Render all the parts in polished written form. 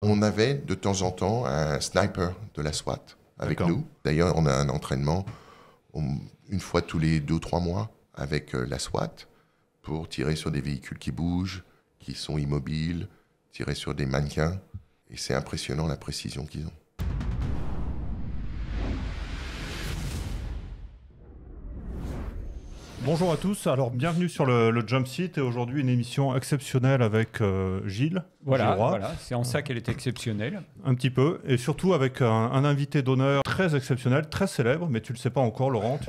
On avait de temps en temps un sniper de la SWAT avec D'accord. nous. D'ailleurs, on a un entraînement une fois tous les 2 ou 3 mois avec la SWAT pour tirer sur des véhicules qui bougent, qui sont immobiles, tirer sur des mannequins. Et c'est impressionnant la précision qu'ils ont. Bonjour à tous, alors bienvenue sur le Jump Seat et aujourd'hui une émission exceptionnelle avec Gilles Voilà, Roy, voilà, c'est en ça qu'elle est exceptionnelle. un petit peu, et surtout avec un invité d'honneur très exceptionnel, très célèbre, mais tu le sais pas encore Laurent,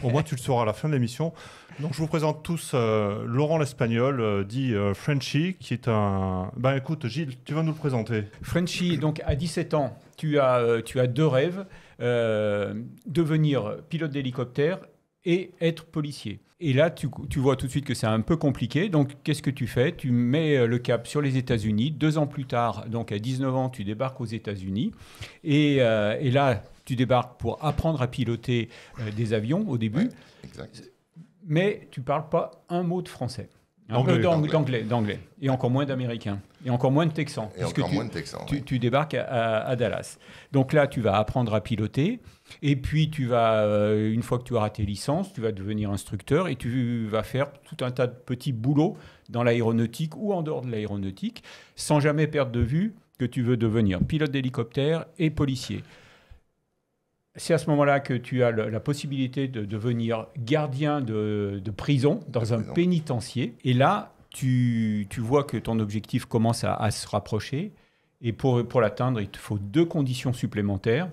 au moins tu le sauras à la fin de l'émission. Donc je vous présente tous Laurent l'Espagnol, dit Frenchy, qui est un... Ben écoute Gilles, tu vas nous le présenter. Frenchy, donc à 17 ans, tu as deux rêves, devenir pilote d'hélicoptère et être policier. Et là, tu vois tout de suite que c'est un peu compliqué. Donc, qu'est-ce que tu fais? Tu mets le cap sur les États-Unis. 2 ans plus tard, donc à 19 ans, tu débarques aux États-Unis. Et là, tu débarques pour apprendre à piloter des avions au début. Ouais, exact. Mais tu ne parles pas un mot de français. D'anglais. Et encore moins d'américain. Et encore moins de texan. Et encore moins de Texans. Tu débarques à Dallas. Donc là, tu vas apprendre à piloter. Et puis, tu vas, une fois que tu auras tes licences, tu vas devenir instructeur et tu vas faire tout un tas de petits boulots dans l'aéronautique ou en dehors de l'aéronautique, sans jamais perdre de vue que tu veux devenir pilote d'hélicoptère et policier. C'est à ce moment-là que tu as la possibilité de devenir gardien de prison dans un pénitencier. Et là, tu vois que ton objectif commence à se rapprocher. Et pour l'atteindre, il te faut 2 conditions supplémentaires.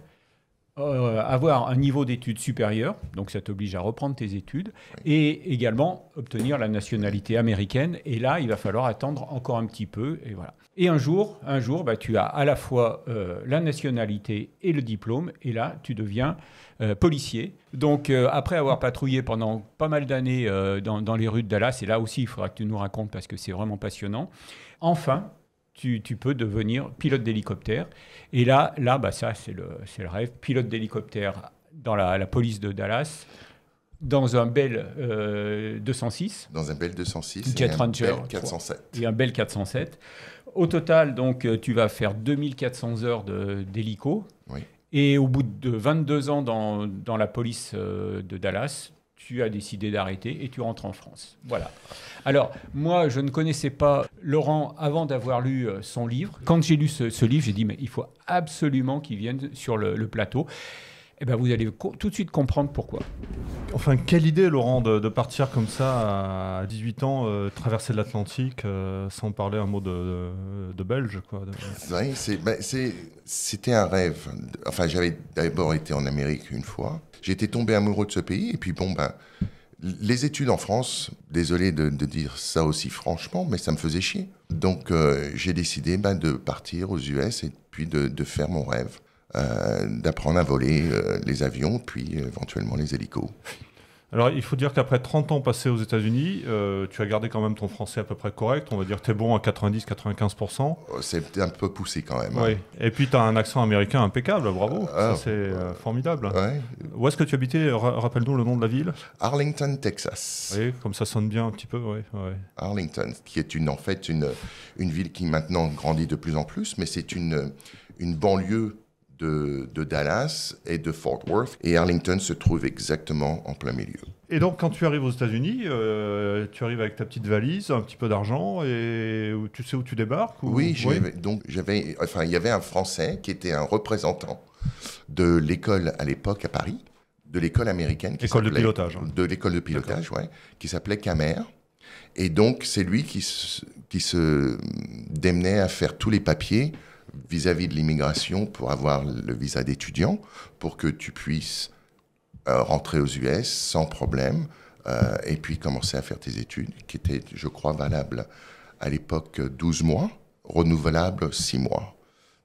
Avoir un niveau d'études supérieur, donc ça t'oblige à reprendre tes études, et également obtenir la nationalité américaine. Et là, il va falloir attendre encore un petit peu. Et voilà. Et un jour, bah, tu as à la fois la nationalité et le diplôme, et là, tu deviens policier. Donc, après avoir patrouillé pendant pas mal d'années dans les rues de Dallas, et là aussi, il faudra que tu nous racontes parce que c'est vraiment passionnant, enfin, tu peux devenir pilote d'hélicoptère. Et là bah, ça, c'est le rêve. Pilote d'hélicoptère dans la police de Dallas, dans un Bell 206. Dans un Bell 206 Jet et un Ranger Bell 407. Et un Bell 407. Au total, donc, tu vas faire 2400 heures d'hélico. Oui. Et au bout de 22 ans dans la police de Dallas, tu as décidé d'arrêter et tu rentres en France. Voilà. Alors, moi, je ne connaissais pas Laurent avant d'avoir lu son livre. Quand j'ai lu ce livre, j'ai dit, mais il faut absolument qu'il vienne sur le plateau. Eh bien, vous allez tout de suite comprendre pourquoi. Enfin, quelle idée Laurent de partir comme ça à 18 ans, traverser l'Atlantique sans parler un mot de belge quoi. Oui, c'était un rêve. Enfin, j'avais d'abord été en Amérique une fois. J'étais tombé amoureux de ce pays. Et puis, les études en France, désolé de dire ça aussi franchement, mais ça me faisait chier. Donc, j'ai décidé de partir aux US et puis de faire mon rêve. D'apprendre à voler les avions, puis éventuellement les hélicos. Alors, il faut dire qu'après 30 ans passés aux États-Unis, tu as gardé quand même ton français à peu près correct. On va dire que tu es bon à 90-95%. C'est un peu poussé quand même. Oui. Hein. Et puis, tu as un accent américain impeccable, bravo. Ça, c'est formidable. Ouais. Où est-ce que tu habitais? Rappelle-nous le nom de la ville. Arlington, Texas. Oui, comme ça sonne bien un petit peu. Oui. Arlington, qui est en fait une ville qui maintenant grandit de plus en plus, mais c'est une banlieue de Dallas et de Fort Worth. Et Arlington se trouve exactement en plein milieu. Et donc, quand tu arrives aux États-Unis, tu arrives avec ta petite valise, un petit peu d'argent, et tu sais où tu débarques Oui, il y avait un Français qui était un représentant de l'école à l'époque à Paris, de l'école américaine. École de pilotage. Hein. De l'école de pilotage, oui, qui s'appelait Camer. Et donc, c'est lui qui se démenait à faire tous les papiers vis-à-vis de l'immigration pour avoir le visa d'étudiant, pour que tu puisses rentrer aux US sans problème et puis commencer à faire tes études, qui étaient, je crois, valables à l'époque 12 mois, renouvelables 6 mois.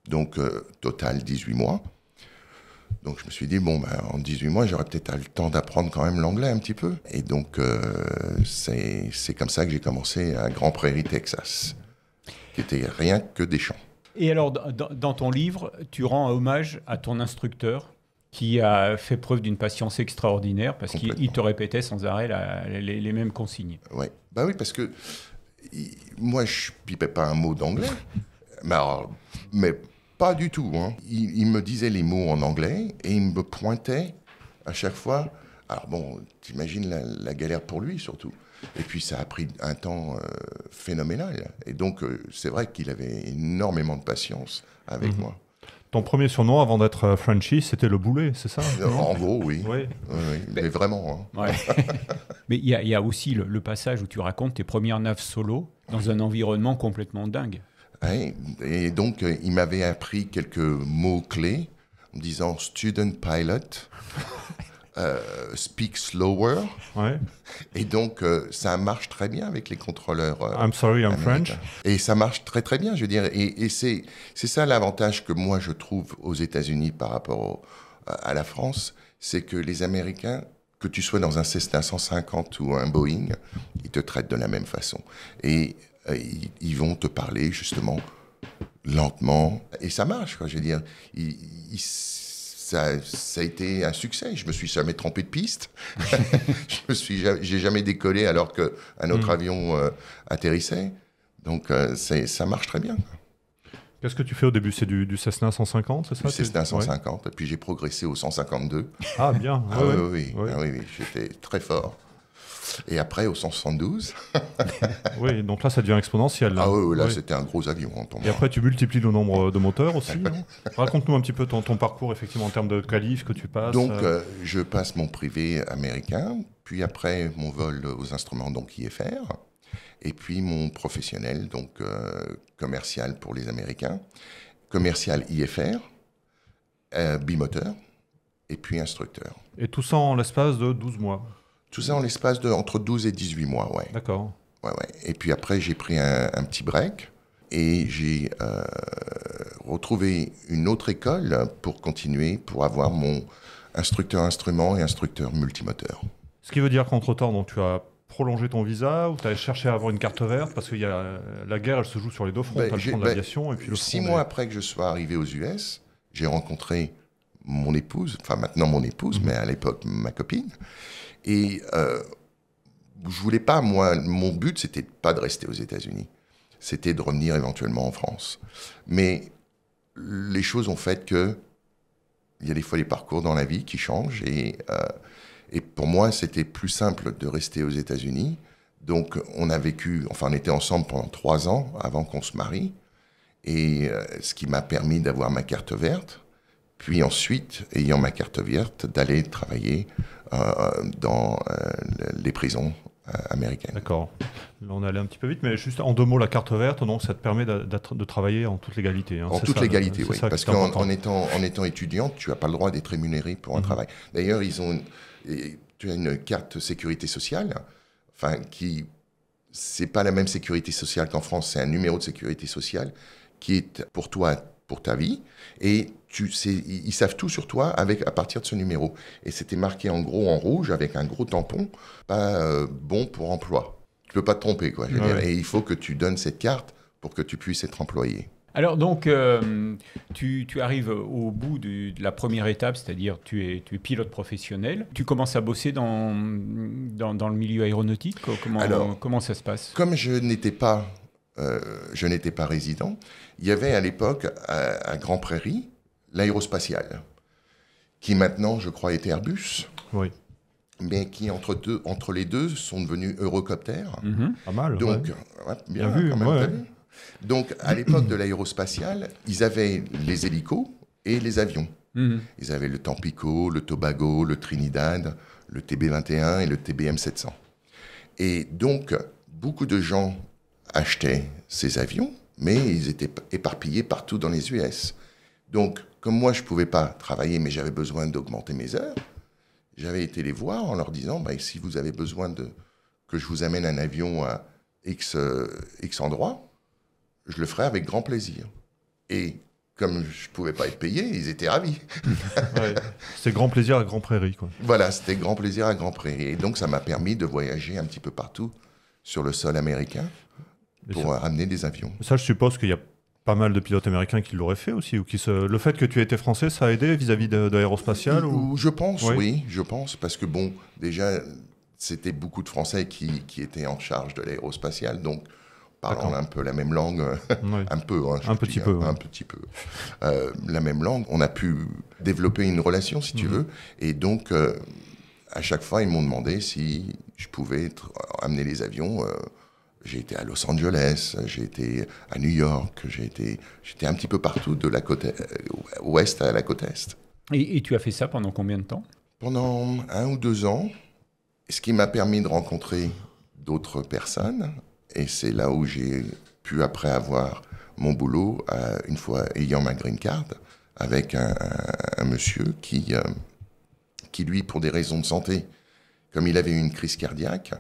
Donc, total 18 mois. Donc, je me suis dit, en 18 mois, j'aurais peut-être le temps d'apprendre quand même l'anglais un petit peu. Et donc, c'est comme ça que j'ai commencé à Grand Prairie, Texas, qui était rien que des champs. Et alors, dans ton livre, tu rends hommage à ton instructeur qui a fait preuve d'une patience extraordinaire parce qu'il te répétait sans arrêt les mêmes consignes. Ouais. Oui, parce que moi, je ne pipais pas un mot d'anglais. Mais pas du tout. Hein. Il me disait les mots en anglais et il me pointait à chaque fois. Alors bon, t'imagines la galère pour lui surtout. Et puis ça a pris un temps phénoménal. Et donc c'est vrai qu'il avait énormément de patience avec moi. Ton premier surnom avant d'être Frenchy, c'était le boulet, c'est ça? En gros, oui. Oui. Oui, mais vraiment. Hein. Ouais. Mais il y a aussi le passage où tu racontes tes premières naves solo dans un environnement complètement dingue. Ouais, et donc, il m'avait appris quelques mots-clés en me disant « student pilot ». Speak slower. Ouais. Et donc, ça marche très bien avec les contrôleurs. I'm sorry, I'm américains. French. Et ça marche très très bien, je veux dire. Et c'est ça l'avantage que moi je trouve aux États-Unis par rapport à la France, c'est que les Américains, que tu sois dans un Cessna 150 ou un Boeing, ils te traitent de la même façon. Et ils vont te parler justement lentement. Et ça marche, quoi. Je veux dire, ça a été un succès. Je me suis jamais trompé de piste. J'ai jamais décollé alors qu'un autre avion atterrissait. Donc ça marche très bien. Qu'est-ce que tu fais au début? C'est du Cessna 150, c'est ça? Du Cessna 150. Ouais. Puis j'ai progressé au 152. Ah bien. Ah oui. J'étais très fort. Et après au 172. Oui, donc là ça devient exponentiel. Là. Ah oui, là c'était un gros avion. Pour moi. Et après tu multiplies le nombre de moteurs aussi. Raconte-nous un petit peu ton parcours effectivement en termes de qualif que tu passes. Donc je passe mon privé américain, puis après mon vol aux instruments donc IFR, et puis mon professionnel donc commercial pour les Américains, commercial IFR, bimoteur, et puis instructeur. Et tout ça en l'espace de 12 mois. Tout ça en l'espace de entre 12 et 18 mois, ouais. D'accord. Ouais. Et puis après, j'ai pris un petit break et j'ai retrouvé une autre école pour continuer, pour avoir mon instructeur instrument et instructeur multimoteur. Ce qui veut dire qu'entre-temps, donc, tu as prolongé ton visa ou tu as cherché à avoir une carte verte parce que la guerre, elle se joue sur les deux fronts. Tu as le front de l'aviation et puis le front 6 mois après que je sois arrivé aux US, j'ai rencontré mon épouse, enfin maintenant mon épouse, mais à l'époque ma copine. Et je voulais pas, moi, mon but, c'était pas de rester aux États-Unis. C'était de revenir éventuellement en France. Mais les choses ont fait que il y a des fois des parcours dans la vie qui changent. Et pour moi, c'était plus simple de rester aux États-Unis. Donc, on était ensemble pendant 3 ans avant qu'on se marie. Et ce qui m'a permis d'avoir ma carte verte. Puis ensuite, ayant ma carte verte, d'aller travailler dans les prisons américaines. D'accord. Là, on est allé un petit peu vite, mais juste en 2 mots, la carte verte, donc ça te permet de travailler en toute légalité. Hein. En toute légalité, oui. Parce qu'en étant étudiant, tu n'as pas le droit d'être rémunéré pour un travail. D'ailleurs, tu as une carte sécurité sociale, c'est pas la même sécurité sociale qu'en France, c'est un numéro de sécurité sociale qui est pour toi, pour ta vie, et ils savent tout sur toi à partir de ce numéro. Et c'était marqué en gros en rouge avec un gros tampon, pas bon pour emploi. Tu peux pas te tromper, quoi. Je veux dire. Et il faut que tu donnes cette carte pour que tu puisses être employé. Alors donc, tu arrives au bout de la première étape, c'est-à-dire tu es pilote professionnel. Tu commences à bosser dans le milieu aéronautique. Comment ça se passe? Comme je n'étais pas résident, il y avait à l'époque à Grand Prairie l'aérospatiale, qui maintenant, je crois, est Airbus. Oui. Mais qui, entre les deux, sont devenus Eurocopter. Pas mal. Donc, bien vu. Quand même, donc, à l'époque de l'aérospatiale, ils avaient les hélicos et les avions. Ils avaient le Tampico, le Tobago, le Trinidad, le TB-21 et le TBM 700. Et donc, beaucoup de gens achetaient ces avions, mais ils étaient éparpillés partout dans les US. Donc, comme moi, je ne pouvais pas travailler, mais j'avais besoin d'augmenter mes heures, j'avais été les voir en leur disant, si vous avez besoin que je vous amène un avion à X endroit, je le ferai avec grand plaisir. Et comme je ne pouvais pas être payé, ils étaient ravis. C'est grand plaisir à Grand Prairie, quoi. Voilà, c'était grand plaisir à Grand Prairie. Et donc, ça m'a permis de voyager un petit peu partout sur le sol américain pour ramener des avions. Ça, je suppose qu'il y a pas mal de pilotes américains qui l'auraient fait aussi. Le fait que tu aies été français, ça a aidé vis-à-vis de l'aérospatiale Je pense, oui, je pense. Parce que, déjà, c'était beaucoup de Français qui étaient en charge de l'aérospatiale. Donc, parlant un peu la même langue, Oui. un peu, hein, Un petit peu, un ouais. petit peu, la même langue, on a pu développer une relation, si tu veux. Et donc, à chaque fois, ils m'ont demandé si je pouvais amener les avions. J'ai été à Los Angeles, j'ai été à New York, j'étais un petit peu partout de la côte ouest à la côte est. Et tu as fait ça pendant combien de temps? Pendant 1 ou 2 ans, ce qui m'a permis de rencontrer d'autres personnes. Et c'est là où j'ai pu, après avoir mon boulot, une fois ayant ma green card, avec un monsieur qui, lui, pour des raisons de santé, comme il avait eu une crise cardiaque,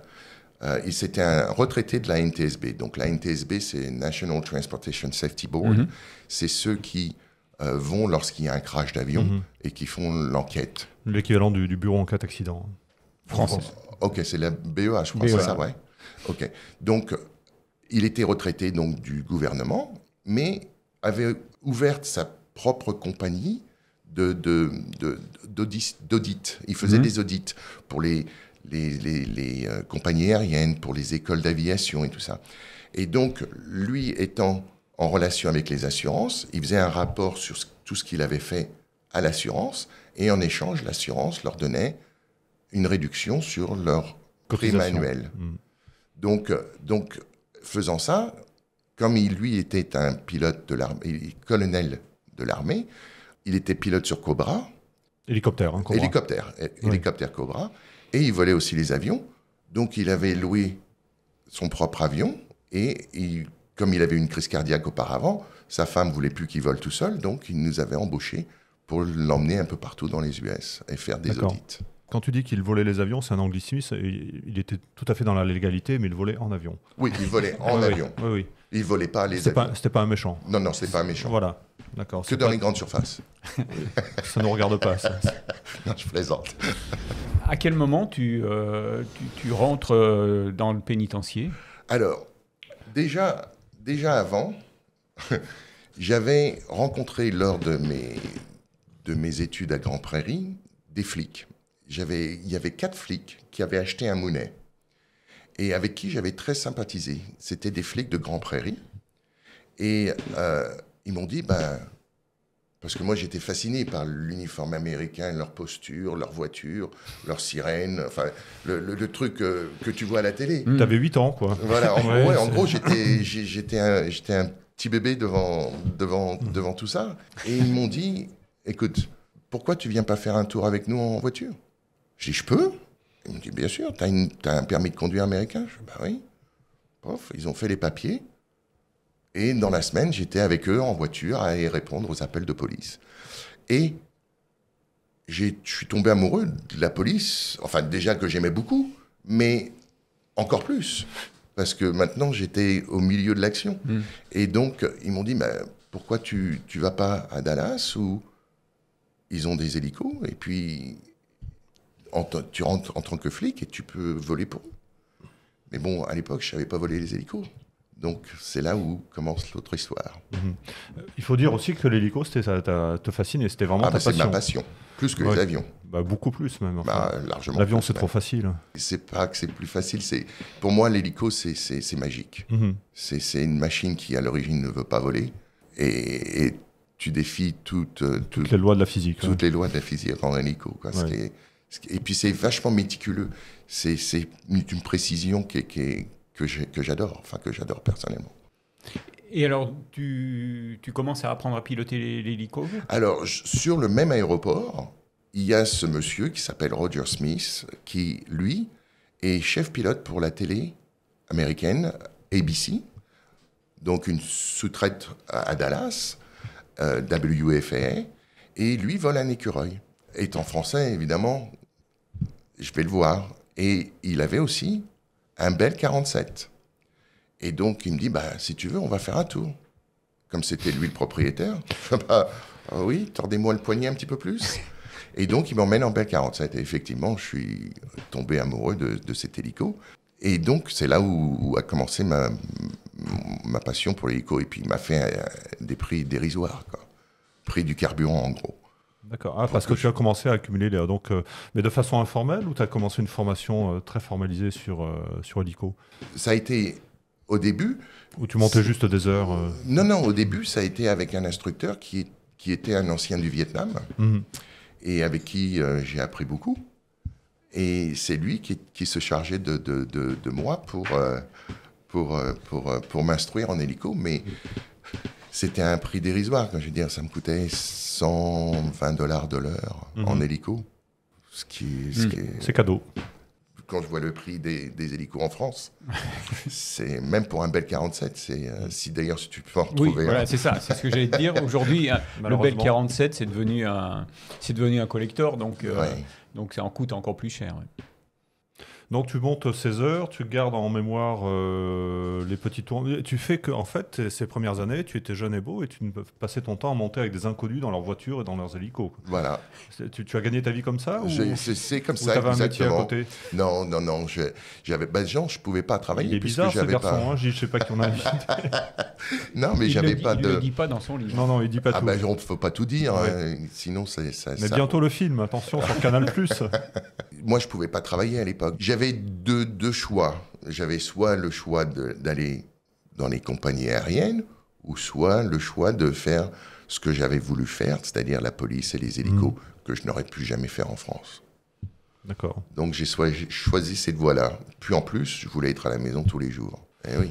c'était un retraité de la NTSB. Donc la NTSB, c'est National Transportation Safety Board. C'est ceux qui vont lorsqu'il y a un crash d'avion et qui font l'enquête. L'équivalent du bureau en cas d'accident. Français. Ok, c'est la BEA, je crois, BEA. c'est ça, ouais. Ok. Donc, il était retraité donc, du gouvernement, mais avait ouvert sa propre compagnie d'audit. Il faisait des audits pour les compagnies aériennes, pour les écoles d'aviation et tout ça. Et donc, lui étant en relation avec les assurances, il faisait un rapport sur tout ce qu'il avait fait à l'assurance, et en échange, l'assurance leur donnait une réduction sur leur prime annuelle. Donc, faisant ça, comme lui était un pilote de l'armée, colonel de l'armée, il était pilote sur Cobra. Hélicoptère, hein, Cobra. Hélicoptère Cobra. Et il volait aussi les avions. Donc, il avait loué son propre avion. Et comme il avait une crise cardiaque auparavant, sa femme ne voulait plus qu'il vole tout seul. Donc, il nous avait embauchés pour l'emmener un peu partout dans les US et faire des audits. Quand tu dis qu'il volait les avions, c'est un anglicisme. Il était tout à fait dans la légalité, mais il volait en avion. Oui, il volait en avion. Oui. Il ne volait pas les avions. C'était pas un méchant. Non, c'était pas un méchant. Voilà, d'accord. Que dans les grandes surfaces. Ça ne nous regarde pas, ça. Non, je plaisante. À quel moment tu rentres dans le pénitencier? Alors, déjà avant, j'avais rencontré lors de mes études à Grand Prairie des flics. Il y avait 4 flics qui avaient acheté un Mounet et avec qui j'avais très sympathisé. C'était des flics de Grand Prairie. Et ils m'ont dit, parce que moi j'étais fasciné par l'uniforme américain, leur posture, leur voiture, leur sirène, enfin le truc que tu vois à la télé. Tu avais 8 ans, quoi. Voilà, en gros, j'étais un petit bébé devant tout ça. Et ils m'ont dit, écoute, pourquoi tu viens pas faire un tour avec nous en voiture? J'ai dit, je peux? Ils m'ont dit, bien sûr, t'as un permis de conduire américain? Je dis, oui. Pof, ils ont fait les papiers. Et dans la semaine, j'étais avec eux en voiture à répondre aux appels de police. Et je suis tombé amoureux de la police, enfin déjà que j'aimais beaucoup, mais encore plus, parce que maintenant j'étais au milieu de l'action. Et donc, ils m'ont dit, pourquoi tu vas pas à Dallas où ils ont des hélicos, et puis tu rentres en tant que flic et tu peux voler pour eux. Mais bon, à l'époque, je savais pas voler les hélicos. Donc, c'est là où commence l'autre histoire. Il faut dire aussi que l'hélico, ça te fascine et c'était vraiment ta passion. C'est ma passion, plus que les avions. Beaucoup plus même. Enfin, largement. L'avion, c'est trop facile. C'est pas que c'est plus facile. Pour moi, l'hélico, c'est magique. C'est une machine qui, à l'origine, ne veut pas voler. Et tu défies toutes les lois de la physique. Toutes les lois de la physique en hélico. Quoi. Ouais. Et puis, c'est vachement méticuleux. C'est une précision que j'adore, enfin que j'adore personnellement. Et alors, tu commences à apprendre à piloter l'hélico? Alors, sur le même aéroport, il y a ce monsieur qui s'appelle Roger Smith, qui, lui, est chef pilote pour la télé américaine, ABC, donc une sous-traite à Dallas, WFAA, et lui vole un écureuil. Étant français, évidemment, je vais le voir. Et il avait aussi un Bell 47. Et donc, il me dit, si tu veux, on va faire un tour. Comme c'était lui le propriétaire. Oui, tordez-moi le poignet un petit peu plus. Et donc, il m'emmène en Bell 47. Et effectivement, je suis tombé amoureux de cet hélico. Et donc, c'est là où a commencé ma passion pour l'hélico. Et puis, il m'a fait des prix dérisoires, quoi. Prix du carburant, en gros. D'accord. Parce que tu as commencé à accumuler, mais de façon informelle, ou tu as commencé une formation très formalisée sur hélico? Ça a été Au début... Ou tu montais juste des heures Non, au début, ça a été avec un instructeur qui était un ancien du Vietnam et avec qui j'ai appris beaucoup. Et c'est lui qui se chargeait de moi pour m'instruire en hélico. Mais c'était un prix dérisoire. Je veux dire, ça me coûtait $120 de l'heure en hélico. C'est cadeau. Quand je vois le prix des hélicos en France, c'est même pour un Bell 47, si tu peux en retrouver. Oui, voilà, c'est ça, c'est ce que j'allais te dire. Aujourd'hui, le Bell 47, c'est devenu un collector, donc ça en coûte encore plus cher. Ouais. Donc tu montes 16 heures, tu gardes en mémoire les petits tours. Tu fais que, en fait, ces premières années, tu étais jeune et beau et tu passais ton temps à monter avec des inconnus dans leurs voitures et dans leurs hélicos. Voilà. Tu as gagné ta vie comme ça C'est comme ça, ou t'avais un métier à côté? Non. Je pouvais pas travailler. Il est bizarre ce garçon, je sais pas qui on a invité. Non, mais j'avais pas de... Il ne le dit pas dans son livre. Non, il dit pas tout. On ne faut pas tout dire, sinon ça... Mais bientôt le film, attention, sur Canal+. Moi, je pouvais pas travailler à l'époque. J'avais deux choix. J'avais soit le choix d'aller dans les compagnies aériennes, ou soit le choix de faire ce que j'avais voulu faire, c'est-à-dire la police et les hélicos, que je n'aurais plus jamais faire en France. D'accord. Donc j'ai choisi cette voie-là. Puis en plus, je voulais être à la maison tous les jours. Eh oui.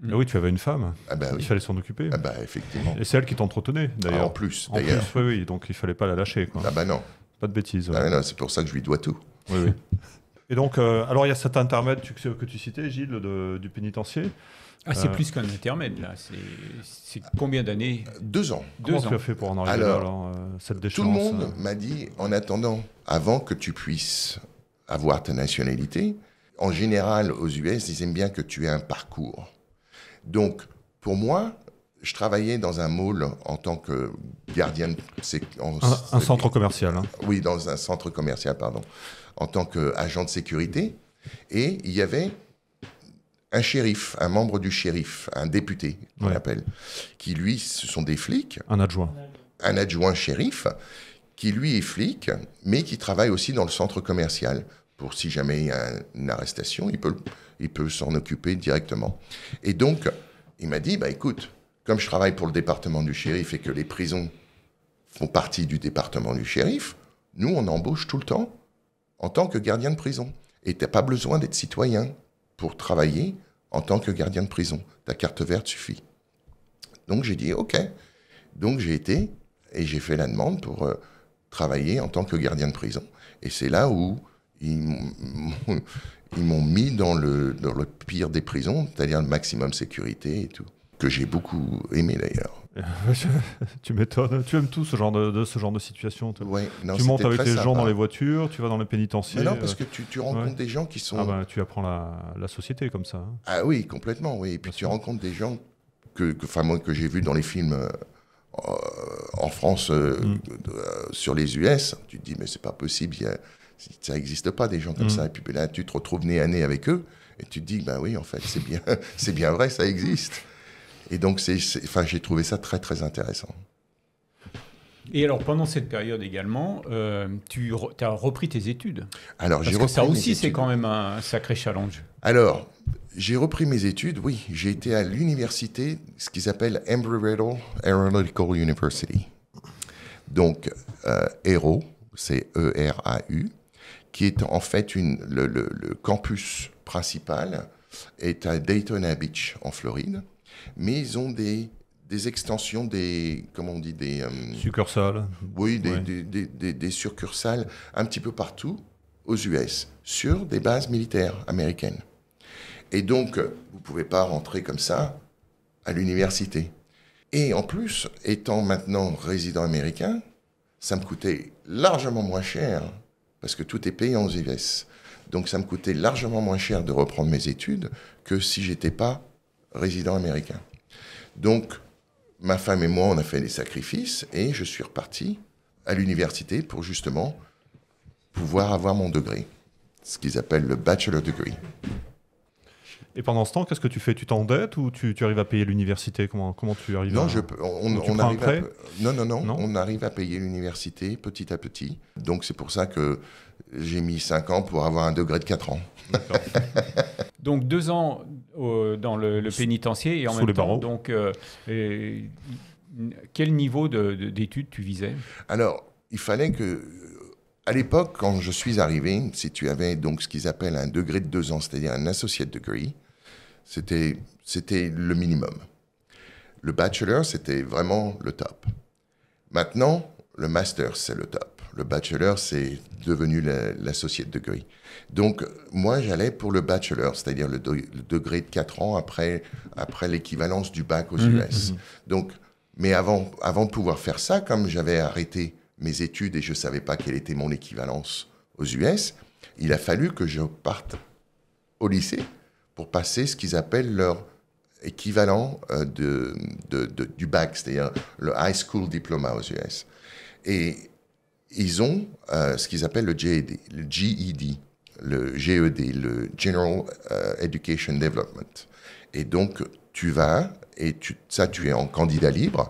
Et oui, tu avais une femme. Oui. Il fallait s'en occuper. Effectivement. Et c'est elle qui t'entretenait, d'ailleurs. En plus, d'ailleurs. Oui, donc il fallait pas la lâcher, quoi. Non. Pas de bêtises. Ouais. Non, c'est pour ça que je lui dois tout. Oui. Et donc, alors il y a cet intermède que tu citais, Gilles, du pénitencier. C'est plus qu'un intermède, là. C'est combien d'années? 2 ans. Comment tu as fait pour en arriver là, cette déchéance? Tout le monde m'a dit, en attendant, avant que tu puisses avoir ta nationalité, en général, aux US, ils aiment bien que tu aies un parcours. Donc, pour moi, je travaillais dans un mall en tant que gardien... Un centre commercial. Oui, dans un centre commercial, pardon. En tant qu'agent de sécurité. Et il y avait un shérif, un membre du shérif, un député, qu'on appelle, qui, lui, ce sont des flics. Un adjoint. Un adjoint shérif, qui, lui, est flic, mais qui travaille aussi dans le centre commercial. Pour si jamais il y a une arrestation, il peut s'en occuper directement. Et donc, il m'a dit, écoute, comme je travaille pour le département du shérif et que les prisons font partie du département du shérif, nous, on embauche tout le temps en tant que gardien de prison. Et tu n'as pas besoin d'être citoyen pour travailler en tant que gardien de prison. Ta carte verte suffit. Donc, j'ai dit, OK. Donc, j'ai été et j'ai fait la demande pour travailler en tant que gardien de prison. Et c'est là où ils m'ont mis dans le pire des prisons, c'est-à-dire le maximum sécurité et tout, que j'ai beaucoup aimé d'ailleurs. Tu m'étonnes. Tu aimes tout ce genre de situation. Ouais, non, tu montes avec les sympa. gens dans les voitures, tu vas dans les pénitentiaires. Mais non, parce que tu rencontres des gens qui sont... tu apprends la société comme ça. Ah oui, complètement, oui. Et puis tu rencontres des gens que j'ai vus dans les films en France, sur les US. Tu te dis, mais c'est pas possible, ça n'existe pas des gens comme ça. Et puis là, tu te retrouves nez à nez avec eux et tu te dis, oui, en fait, c'est bien vrai, ça existe. Et donc, j'ai trouvé ça très, très intéressant. Et alors, pendant cette période également, tu as repris tes études. Alors, parce que ça aussi, c'est quand même un sacré challenge. Alors, j'ai repris mes études, oui. J'ai été à l'université, ce qu'ils appellent Embry-Riddle Aeronautical University. Donc, ERAU, c'est E-R-A-U, qui est en fait le campus principal est à Daytona Beach, en Floride. Mais ils ont des extensions, comment on dit, succursales. Oui, des succursales un petit peu partout aux US, sur des bases militaires américaines. Et donc, vous ne pouvez pas rentrer comme ça à l'université. Et en plus, étant maintenant résident américain, ça me coûtait largement moins cher, parce que tout est payé aux US. Donc ça me coûtait largement moins cher de reprendre mes études que si je n'étais pas résident américain. Donc, ma femme et moi, on a fait des sacrifices et je suis reparti à l'université pour justement pouvoir avoir mon degré, ce qu'ils appellent le bachelor degree. Et pendant ce temps, qu'est-ce que tu fais? Tu t'endettes ou tu arrives à payer l'université? Comment tu arrives Non, on arrive à... Non, on arrive à payer l'université petit à petit. Donc, c'est pour ça que j'ai mis 5 ans pour avoir un degré de 4 ans. Donc 2 ans dans le pénitencier et en Sous même les temps, barreaux. donc, quel niveau d'études tu visais? Alors, il fallait que, à l'époque, quand je suis arrivé, si tu avais donc ce qu'ils appellent un degré de 2 ans, c'est-à-dire un associate degree, c'était le minimum. Le bachelor, c'était vraiment le top. Maintenant, le master, c'est le top. Le bachelor, c'est devenu l'associate degree. Donc, moi, j'allais pour le bachelor, c'est-à-dire le degré de 4 ans après l'équivalence du bac aux US. Donc, mais avant de pouvoir faire ça, comme j'avais arrêté mes études et je ne savais pas quelle était mon équivalence aux US, il a fallu que je parte au lycée pour passer ce qu'ils appellent leur équivalent du bac, c'est-à-dire le High School Diploma aux US. Et ils ont ce qu'ils appellent le GED, le GED, le General Education Development. Et donc, tu vas, et tu es en candidat libre,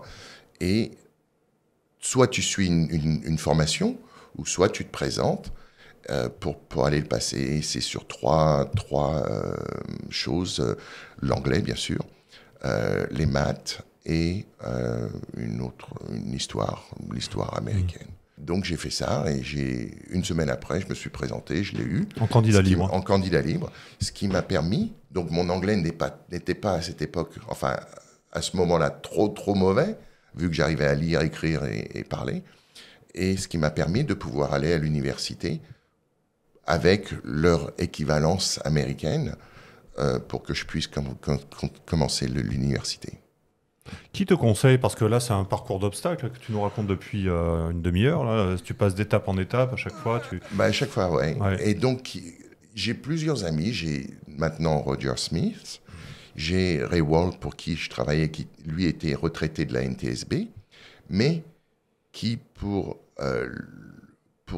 et soit tu suis une formation, ou soit tu te présentes pour aller le passer. Et c'est sur trois choses, l'anglais bien sûr, les maths et l'histoire américaine. Donc j'ai fait ça et une semaine après, je me suis présenté, je l'ai eu. En candidat libre. En candidat libre, ce qui m'a permis, donc mon anglais n'était pas à cette époque, enfin à ce moment-là, trop mauvais, vu que j'arrivais à lire, écrire et parler, et ce qui m'a permis de pouvoir aller à l'université avec leur équivalence américaine pour que je puisse commencer l'université. Qui te conseille? Parce que là, c'est un parcours d'obstacles que tu nous racontes depuis une demi-heure. Là. Tu passes d'étape en étape à chaque fois. À chaque fois, oui. Ouais. Et donc, j'ai plusieurs amis. J'ai maintenant Roger Smith. J'ai Ray Wald, pour qui je travaillais, qui, lui, était retraité de la NTSB, mais qui, pour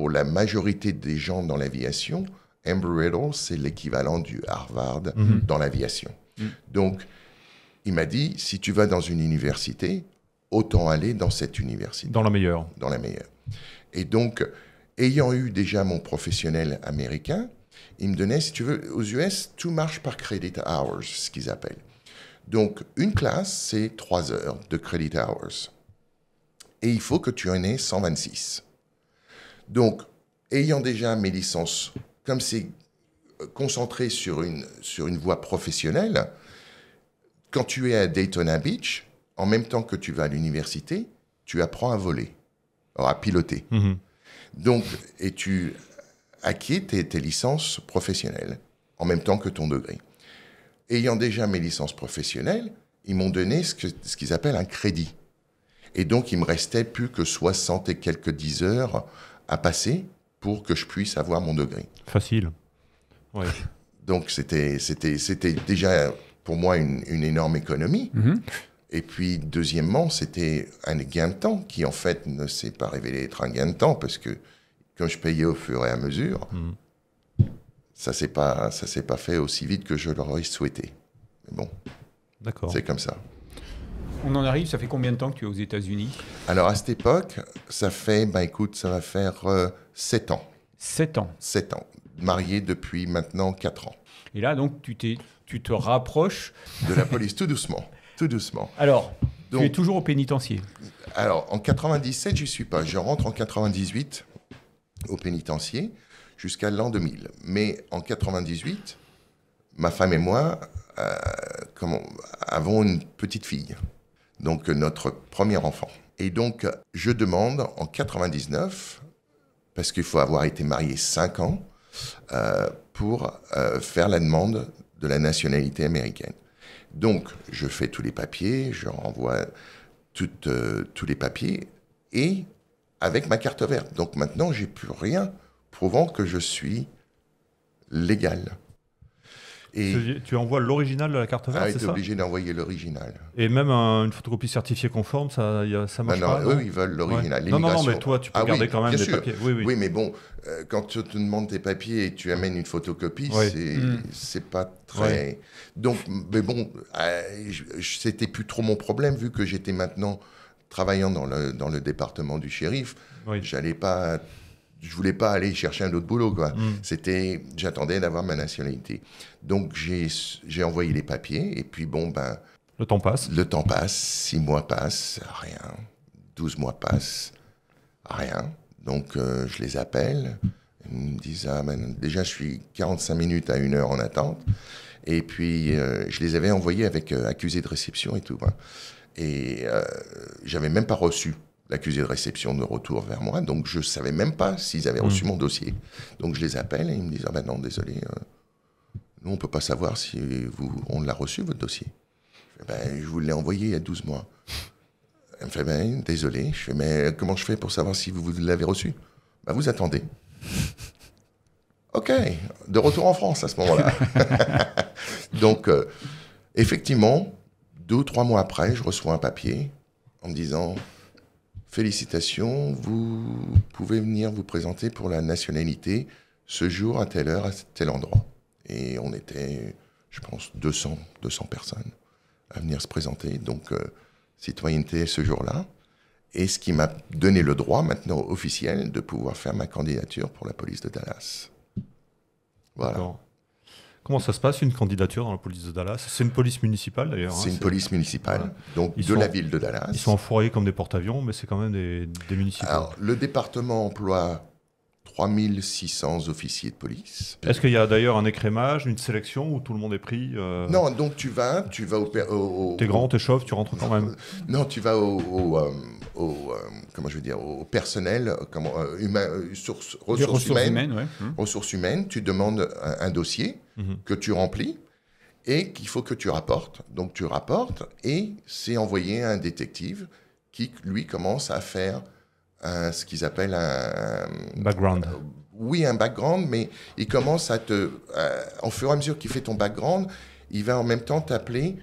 la majorité des gens dans l'aviation, Embry-Riddle, c'est l'équivalent du Harvard dans l'aviation. Donc, il m'a dit, si tu vas dans une université, autant aller dans cette université. Dans la meilleure. Dans la meilleure. Et donc, ayant eu déjà mon professionnel américain, il me donnait, si tu veux, aux US, tout marche par credit hours, ce qu'ils appellent. Donc, une classe, c'est 3 heures de credit hours. Et il faut que tu en aies 126. Donc, ayant déjà mes licences, comme c'est concentré sur une voie professionnelle, quand tu es à Daytona Beach, en même temps que tu vas à l'université, tu apprends à voler, alors à piloter. Donc, et tu acquiers tes licences professionnelles en même temps que ton degré. Ayant déjà mes licences professionnelles, ils m'ont donné ce qu'ils appellent un crédit. Et donc, il me restait plus que 60 et quelques 10 heures à passer pour que je puisse avoir mon degré. Facile. Ouais. Donc, c'était déjà pour moi une énorme économie. Et puis, deuxièmement, c'était un gain de temps qui, en fait, ne s'est pas révélé être un gain de temps parce que, comme je payais au fur et à mesure, ça s'est pas fait aussi vite que je l'aurais souhaité. Mais bon, c'est comme ça. On en arrive, ça fait combien de temps que tu es aux États-Unis? Alors, à cette époque, ça fait, écoute, ça va faire 7 ans. 7 ans. 7 ans. Marié depuis maintenant 4 ans. Et là, donc, tu te rapproches de la police, tout doucement. Tout doucement. Alors, donc, tu es toujours au pénitencier? Alors, en 97, je n'y suis pas. Je rentre en 98 au pénitencier jusqu'à l'an 2000. Mais en 98, ma femme et moi avons une petite fille. Donc, notre premier enfant. Et donc, je demande en 99, parce qu'il faut avoir été marié 5 ans, pour faire la demande de la nationalité américaine. Donc, je fais tous les papiers, je renvoie tous les papiers, et avec ma carte verte. Donc maintenant, j'ai plus rien prouvant que je suis légal. Et tu envoies l'original de la carte verte, c'est ça? Tu es obligé d'envoyer l'original. Et même une photocopie certifiée conforme, ça marche pas? Eux, ils veulent l'original. Ouais. Non, mais toi, tu peux garder quand même des papiers. Oui, mais bon, quand tu te demandes tes papiers et tu amènes une photocopie, c'est pas très... Ouais. Donc, mais bon, c'était plus trop mon problème, vu que j'étais maintenant travaillant dans le département du shérif. J'allais pas je voulais pas aller chercher un autre boulot, quoi. J'attendais d'avoir ma nationalité. Donc, j'ai envoyé les papiers, et puis bon, ben... Le temps passe. Le temps passe, 6 mois passent, rien. 12 mois passent, rien. Donc, je les appelle. Ils me disent, déjà, je suis 45 minutes à 1 heure en attente. Et puis, je les avais envoyés avec accusé de réception et tout. Hein. Et j'avais même pas reçu l'accusé de réception de retour vers moi. Donc, je savais même pas s'ils avaient reçu mon dossier. Donc, je les appelle et ils me disent, non, désolé, nous, on peut pas savoir si on l'a reçu, votre dossier. Je vous l'ai envoyé il y a 12 mois. Elle me fait, désolé. Je fais, mais comment je fais pour savoir si vous l'avez reçu? Vous attendez. OK, de retour en France à ce moment-là. Donc, effectivement, 2 ou 3 mois après, je reçois un papier en me disant, félicitations, vous pouvez venir vous présenter pour la nationalité ce jour, à telle heure, à tel endroit. Et on était, je pense, 200 personnes à venir se présenter. Donc, citoyenneté ce jour-là. Et ce qui m'a donné le droit, maintenant officiel, de pouvoir faire ma candidature pour la police de Dallas. Voilà. Comment ça se passe, une candidature dans la police de Dallas? C'est une police municipale, d'ailleurs. C'est une police municipale, donc la ville de Dallas. Ils sont enfoirés comme des porte-avions, mais c'est quand même des municipaux. Alors, le département emploie 3600 officiers de police. Est-ce qu'il y a d'ailleurs un écrémage, une sélection où tout le monde est pris Non, donc tu vas au... T'es grand, t'es chauve, tu rentres quand même. Non, tu vas comment je veux dire, au personnel, ressources humaines. Ressources humaines, tu demandes un dossier que tu remplis et qu'il faut que tu rapportes. Donc tu rapportes et c'est envoyé à un détective qui, lui, commence à faire ce qu'ils appellent un... Background. Oui, un background, mais il commence à au fur et à mesure qu'il fait ton background, il va en même temps t'appeler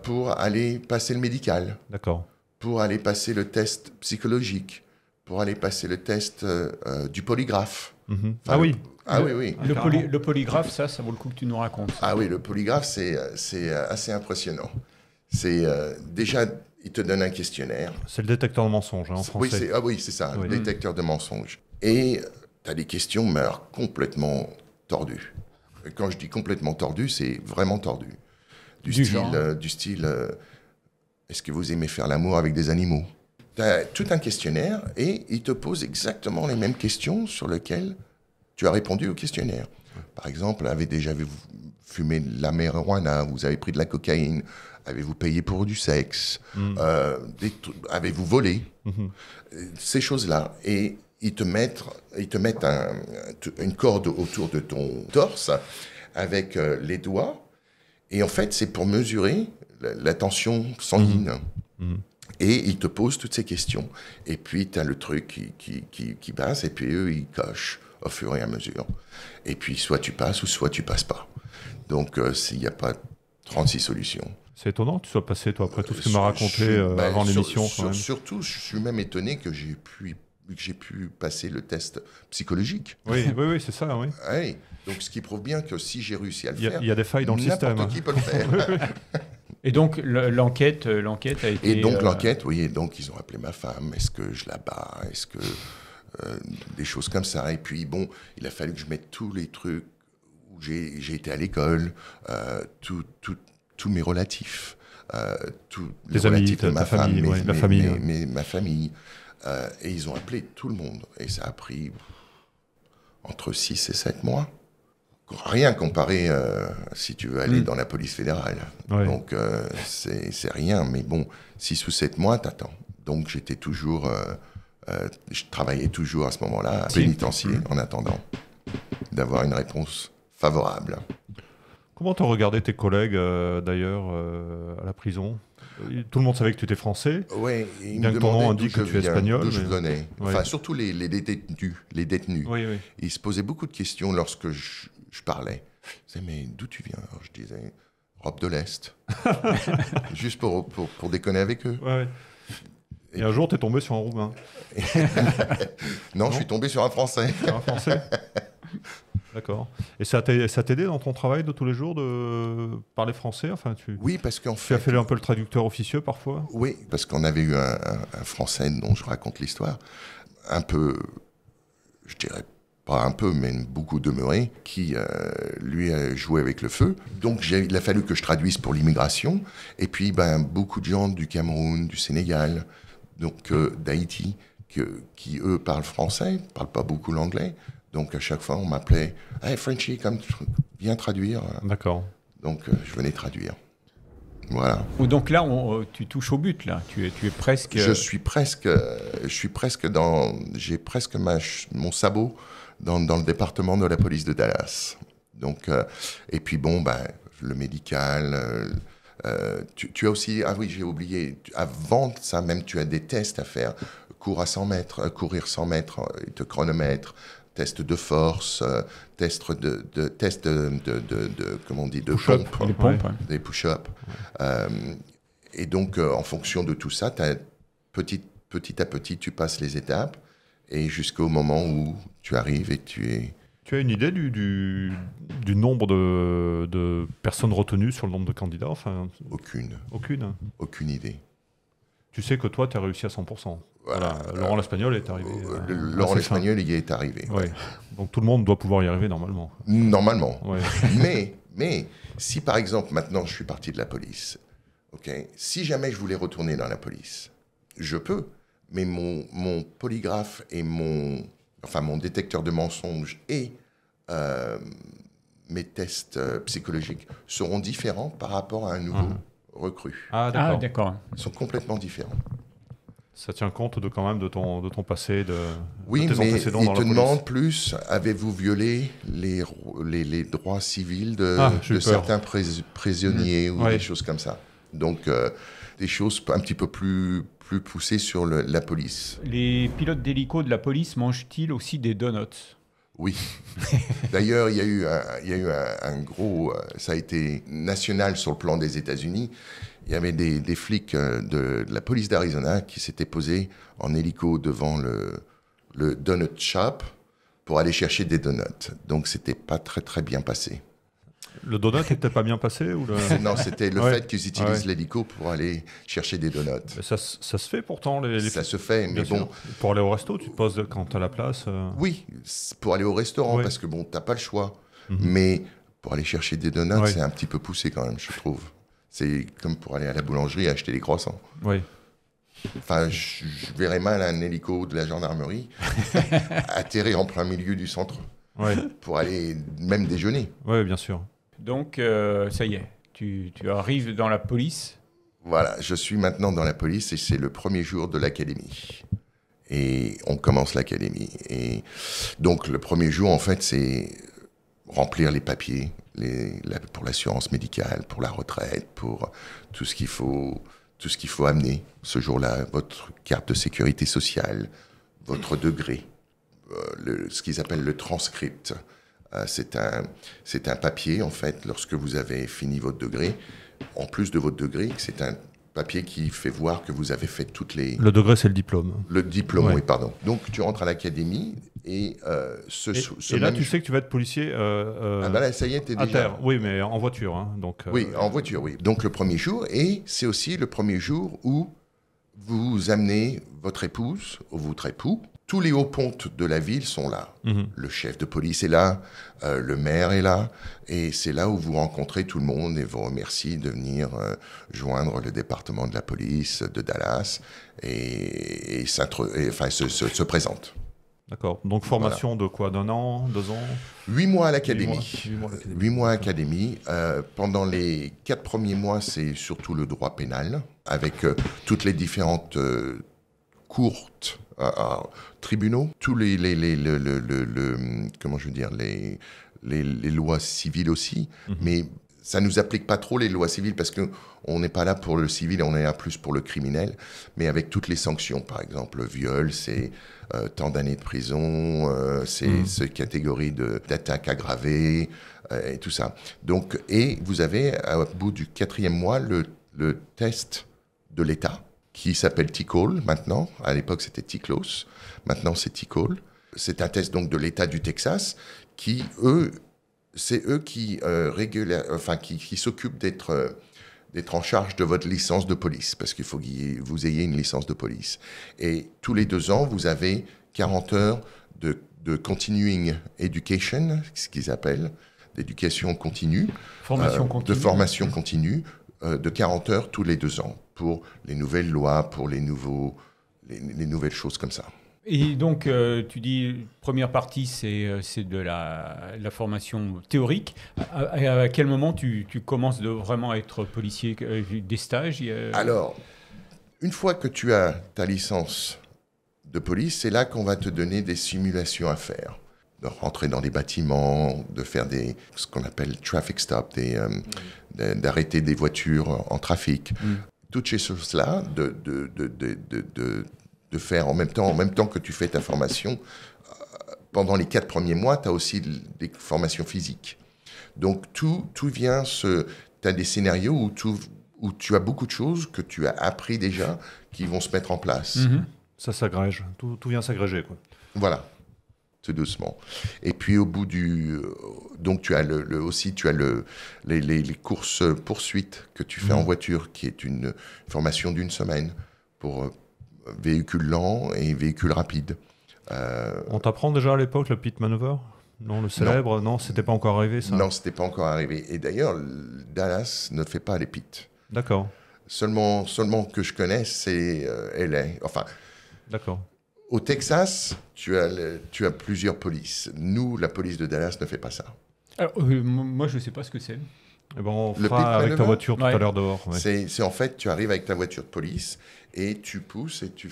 pour aller passer le médical. D'accord. Pour aller passer le test psychologique, pour aller passer le test du polygraphe. Oui. Oui. Le polygraphe, ça vaut le coup que tu nous racontes. Ah oui, le polygraphe, c'est assez impressionnant. C'est déjà... Il te donne un questionnaire. C'est le détecteur de mensonges, en français. Oui, c'est ça, le détecteur de mensonges. Et tu as des questions, mais alors complètement tordues. Et quand je dis complètement tordues, c'est vraiment tordu. Du style, est-ce que vous aimez faire l'amour avec des animaux? Tu as tout un questionnaire et il te pose exactement les mêmes questions sur lesquelles tu as répondu au questionnaire. Par exemple, avez-vous fumé de la marijuana? Vous avez pris de la cocaïne? Avez-vous payé pour du sexe? Avez-vous volé? Ces choses-là. Et ils te mettent une corde autour de ton torse avec les doigts. Et en fait, c'est pour mesurer la tension sanguine. Et ils te posent toutes ces questions. Et puis, tu as le truc qui passe. Et puis, eux, ils cochent au fur et à mesure. Et puis, soit tu passes ou soit tu passes pas. Donc, il n'y a pas 36 solutions. C'est étonnant que tu sois passé, toi, après tout ce que tu m'as raconté avant l'émission. Surtout, je suis même étonné que j'ai pu passer le test psychologique. Oui, c'est ça, oui. Oui. Donc, ce qui prouve bien que si j'ai réussi à le faire, il y a des failles dans le système. N'importe qui peut le faire. Et donc, l'enquête a été... Et donc, l'enquête, oui, et donc, ils ont appelé ma femme. Est-ce que je la bats? Est-ce que... des choses comme ça. Et puis, bon, il a fallu que je mette tous les trucs où j'ai été à l'école, tous mes relatifs, les amis, ma famille, ma famille. Et ils ont appelé tout le monde. Et ça a pris entre 6 et 7 mois. Rien comparé, si tu veux aller dans la police fédérale. Ouais. Donc, c'est rien. Mais bon, 6 ou 7 mois, t'attends. Donc, j'étais toujours... je travaillais toujours à ce moment-là à pénitencier en attendant d'avoir une réponse favorable. Comment t'ont regardé tes collègues, d'ailleurs, à la prison? Tout le monde savait que tu étais français. Oui, bien que ton nom indique que tu es espagnol. D'où je venais. Ouais. Enfin, surtout les détenus. Oui. Ils se posaient beaucoup de questions lorsque je parlais. Ils disaient, mais d'où tu viens? Alors, je disais, Europe de l'Est. Juste pour déconner avec eux. Ouais. Et un jour, tu es tombé sur un Roumain. Non, je suis tombé sur un Français. Sur un Français. D'accord. Et ça t'a aidé dans ton travail de tous les jours de parler français? Oui, parce qu'en fait... Tu as fait un peu le traducteur officieux parfois? Oui, parce qu'on avait eu un Français dont je raconte l'histoire, un peu je dirais pas un peu, mais beaucoup demeuré, qui lui a joué avec le feu. Donc il a fallu que je traduise pour l'immigration. Et puis beaucoup de gens du Cameroun, du Sénégal, donc d'Haïti, qui eux parlent français, parlent pas beaucoup l'anglais. Donc à chaque fois on m'appelait « Hey Frenchy, viens traduire ». D'accord. Donc je venais traduire. Voilà. Donc là, tu touches au but, là. Tu es presque... J'ai presque mon sabot dans le département de la police de Dallas. Donc, et puis le médical. Tu as aussi, ah oui, j'ai oublié, avant ça même, tu as des tests à faire. Courir 100 mètres, ils te chronomètrent. Test de force, test comment on dit, de pompe, des push-ups. Et donc, en fonction de tout ça, petit à petit, tu passes les étapes et jusqu'au moment où tu arrives et tu es... Tu as une idée du nombre de personnes retenues sur le nombre de candidats? Aucune. Aucune? Aucune idée. Tu sais que toi, tu as réussi à 100%. Voilà, Laurent l'Espagnol est arrivé. Laurent l'Espagnol y est arrivé. Ouais. Donc tout le monde doit pouvoir y arriver normalement. Normalement. Ouais. mais si par exemple, maintenant je suis parti de la police, si jamais je voulais retourner dans la police, je peux, mais mon polygraphe et mon détecteur de mensonges et mes tests psychologiques seront différents par rapport à un nouveau recrue. Ah, d'accord. Ils sont complètement différents. Ça tient compte de ton passé, de oui, tes antécédents dans la police. Oui, mais ils te demandent plus, avez-vous violé les droits civils de certains prisonniers ou des choses comme ça. Donc, des choses un petit peu plus poussées sur la police. Les pilotes d'hélico de la police mangent-ils aussi des donuts? Oui. D'ailleurs, il y a eu un gros... ça a été national sur le plan des États-Unis. Il y avait des flics de la police d'Arizona qui s'étaient posés en hélico devant le donut shop pour aller chercher des donuts. Donc, c'était pas très, très bien passé. Le donut n'était pas bien passé Non, c'était le fait qu'ils utilisent l'hélico pour aller chercher des donuts. Ça se fait pourtant. Ça se fait, mais bon... Pour aller au resto, tu te poses quand tu as la place Oui, pour aller au restaurant, parce que tu n'as pas le choix. Mais pour aller chercher des donuts, c'est un petit peu poussé quand même, je trouve. C'est comme pour aller à la boulangerie et acheter des croissants. Oui. Enfin, je verrais mal un hélico de la gendarmerie atterrir en plein milieu du centre pour aller même déjeuner. Oui, bien sûr. Donc, ça y est, tu arrives dans la police. Voilà, je suis maintenant dans la police et c'est le premier jour de l'académie. Et on commence l'académie. Et donc, le premier jour, en fait, c'est remplir les papiers pour l'assurance médicale, pour la retraite, pour tout ce qu'il faut amener ce jour-là, votre carte de sécurité sociale, votre degré, ce qu'ils appellent le transcript. C'est un papier, en fait, lorsque vous avez fini votre degré, en plus de votre degré, c'est un papier qui fait voir que vous avez fait toutes les... Le degré, c'est le diplôme. Le diplôme, oui, pardon. Donc, tu rentres à l'académie et là, tu sais que tu vas être policier là, ça y est, t'es déjà... terre. Oui, mais en voiture. Hein, donc, oui, en voiture, oui. Donc, le premier jour, et c'est aussi le premier jour où vous amenez votre épouse ou votre époux. Tous les hauts pontes de la ville sont là. Le chef de police est là, le maire est là, et c'est là où vous rencontrez tout le monde et vous remercie de venir joindre le département de la police de Dallas et se présente. D'accord. Donc formation de quoi? D'un an, 2 ans? 8 mois à l'académie. 8 mois à l'académie. Pendant les 4 premiers mois, c'est surtout le droit pénal, avec toutes les différentes courtes tribunaux, tous les lois civiles aussi, mais ça nous applique pas trop les lois civiles parce que on n'est pas là pour le civil, on est là plus pour le criminel, mais avec toutes les sanctions, par exemple le viol, c'est tant d'années de prison, c'est cette catégorie d'attaque aggravée et tout ça. Donc, et vous avez au bout du 4e mois le test de l'État, qui s'appelle TCOL maintenant. À l'époque, c'était TCLOS. Maintenant, c'est TCOL. C'est un test donc de l'État du Texas qui, c'est eux qui s'occupent d'être en charge de votre licence de police, parce qu'il faut que vous ayez une licence de police. Et tous les 2 ans, vous avez 40 heures de continuing education, ce qu'ils appellent, d'éducation continue, Formation continue. de formation continue, de 40 heures tous les 2 ans, pour les nouvelles lois, pour les nouvelles choses comme ça. Et donc, tu dis, première partie, c'est de la formation théorique. À quel moment tu commences de vraiment être policier? Des stages? Alors, une fois que tu as ta licence de police, c'est là qu'on va te donner des simulations à faire. De rentrer dans des bâtiments, de faire ce qu'on appelle traffic stop, d'arrêter des voitures en trafic. Toutes ces choses-là, de faire en même temps que tu fais ta formation. Pendant les 4 premiers mois, tu as aussi des formations physiques. Donc tout vient, tu as des scénarios où tu as beaucoup de choses que tu as appris déjà qui vont se mettre en place. Ça s'agrège, tout vient s'agréger, quoi. Voilà, tout doucement. Et puis au bout donc tu as les courses poursuites que tu fais en voiture, qui est une formation d'1 semaine pour véhicules lents et véhicules rapides. On t'apprend déjà à l'époque le pit maneuver? Non, le célèbre? Non, c'était pas encore arrivé, ça? Non, c'était pas encore arrivé. Et d'ailleurs, Dallas ne fait pas les pits. D'accord. Seulement que je connais, c'est LA. Enfin, d'accord. Au Texas, tu as plusieurs polices. Nous, la police de Dallas ne fait pas ça. Alors, moi, je ne sais pas ce que c'est. Eh ben, on fera avec ta voiture tout à l'heure dehors. Ouais. C'est en fait, tu arrives avec ta voiture de police et tu pousses et tu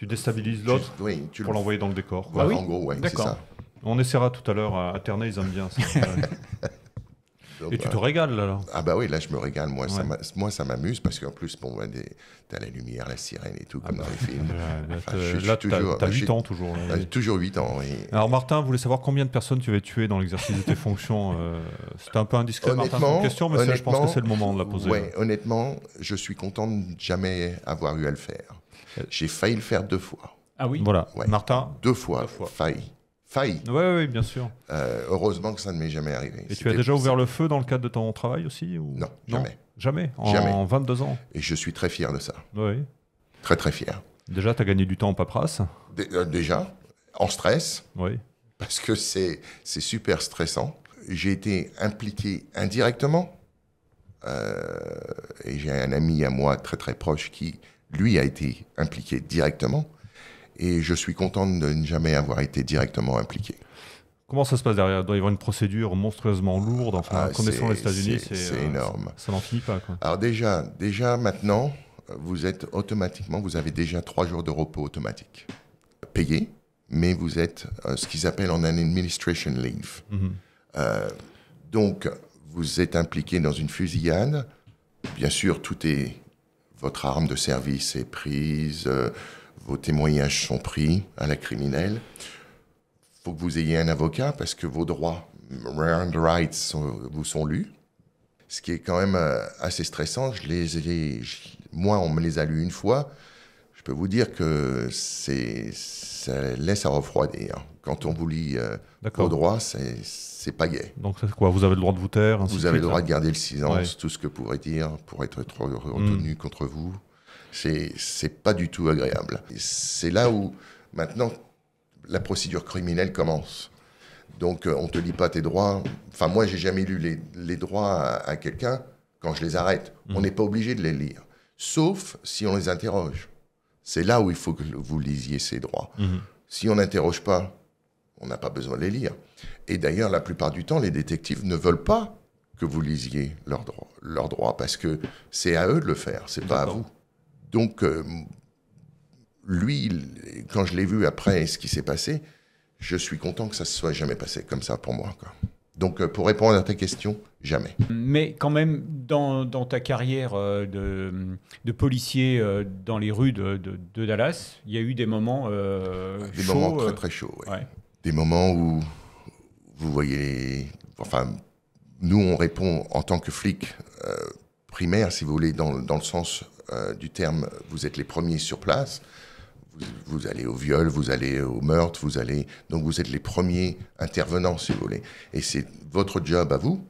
déstabilises l'autre pour l'envoyer dans le décor. Voilà, en gros, ouais, c'est ça. On essaiera tout à l'heure à Ternay, ils aiment bien ça. Donc, et tu te régales là. Ah bah oui, là je me régale. Moi, ça m'amuse parce qu'en plus, bon, t'as la lumière, la sirène et tout, comme dans les films. Là, t'as 8 ans toujours. Toujours 8 ans, oui. Alors Martin voulait savoir combien de personnes tu avais tuées dans l'exercice de tes fonctions. C'était un peu indiscret, Martin, cette question, mais je pense que c'est le moment de la poser. Oui, honnêtement, je suis content de jamais avoir eu à le faire. J'ai failli le faire 2 fois. Ah oui. Voilà, ouais. Martin. 2 fois. Failli. Oui, bien sûr. Heureusement que ça ne m'est jamais arrivé. Et tu as déjà ouvert le feu dans le cadre de ton travail aussi ou... Non, jamais. Jamais en 22 ans. Et je suis très fier de ça. Oui. Très, très fier. Déjà, tu as gagné du temps en paperasse. Déjà, en stress. Oui. Parce que c'est super stressant. J'ai été impliqué indirectement. Et j'ai un ami à moi très, très proche qui, lui, a été impliqué directement. Et je suis content de ne jamais avoir été directement impliqué. Comment ça se passe derrière? Il doit y avoir une procédure monstrueusement lourde. Enfin, connaissant les États-Unis, c'est énorme. Ça n'en finit pas, quoi. Alors déjà maintenant, vous avez déjà 3 jours de repos automatique. Payé, mais vous êtes ce qu'ils appellent en un administration leave. Donc, vous êtes impliqué dans une fusillade. Bien sûr, votre arme de service est prise. Vos témoignages sont pris à la criminelle. Il faut que vous ayez un avocat parce que vos droits, rights, vous sont lus. Ce qui est quand même assez stressant. Moi, on me les a lus une fois. Je peux vous dire que ça laisse à refroidir. Quand on vous lit vos droits, c'est pas gai. Donc c'est quoi? Vous avez le droit de vous taire? Vous avez le droit de garder le silence, tout ce que pourrait dire pour être retenu contre vous. C'est pas du tout agréable. C'est là où, maintenant, la procédure criminelle commence. Donc, on te lit pas tes droits. Enfin, moi, j'ai jamais lu les droits à quelqu'un quand je les arrête. On n'est pas obligé de les lire. Sauf si on les interroge. C'est là où il faut que vous lisiez ces droits. Si on n'interroge pas, on n'a pas besoin de les lire. Et d'ailleurs, la plupart du temps, les détectives ne veulent pas que vous lisiez leurs droits parce que c'est à eux de le faire, c'est pas à vous. Donc, lui, quand je l'ai vu après ce qui s'est passé, je suis content que ça ne se soit jamais passé comme ça pour moi, quoi. Donc, pour répondre à ta question, jamais. Mais quand même, dans ta carrière de policier dans les rues de Dallas, il y a eu des moments des moments très, très chauds, ouais. Ouais. Des moments où vous voyez... Enfin, nous, on répond en tant que flic primaire, si vous voulez, dans le sens... du terme, vous êtes les premiers sur place, vous allez au viol, vous allez au meurtre, donc vous êtes les premiers intervenants, si vous voulez. Et c'est votre job à vous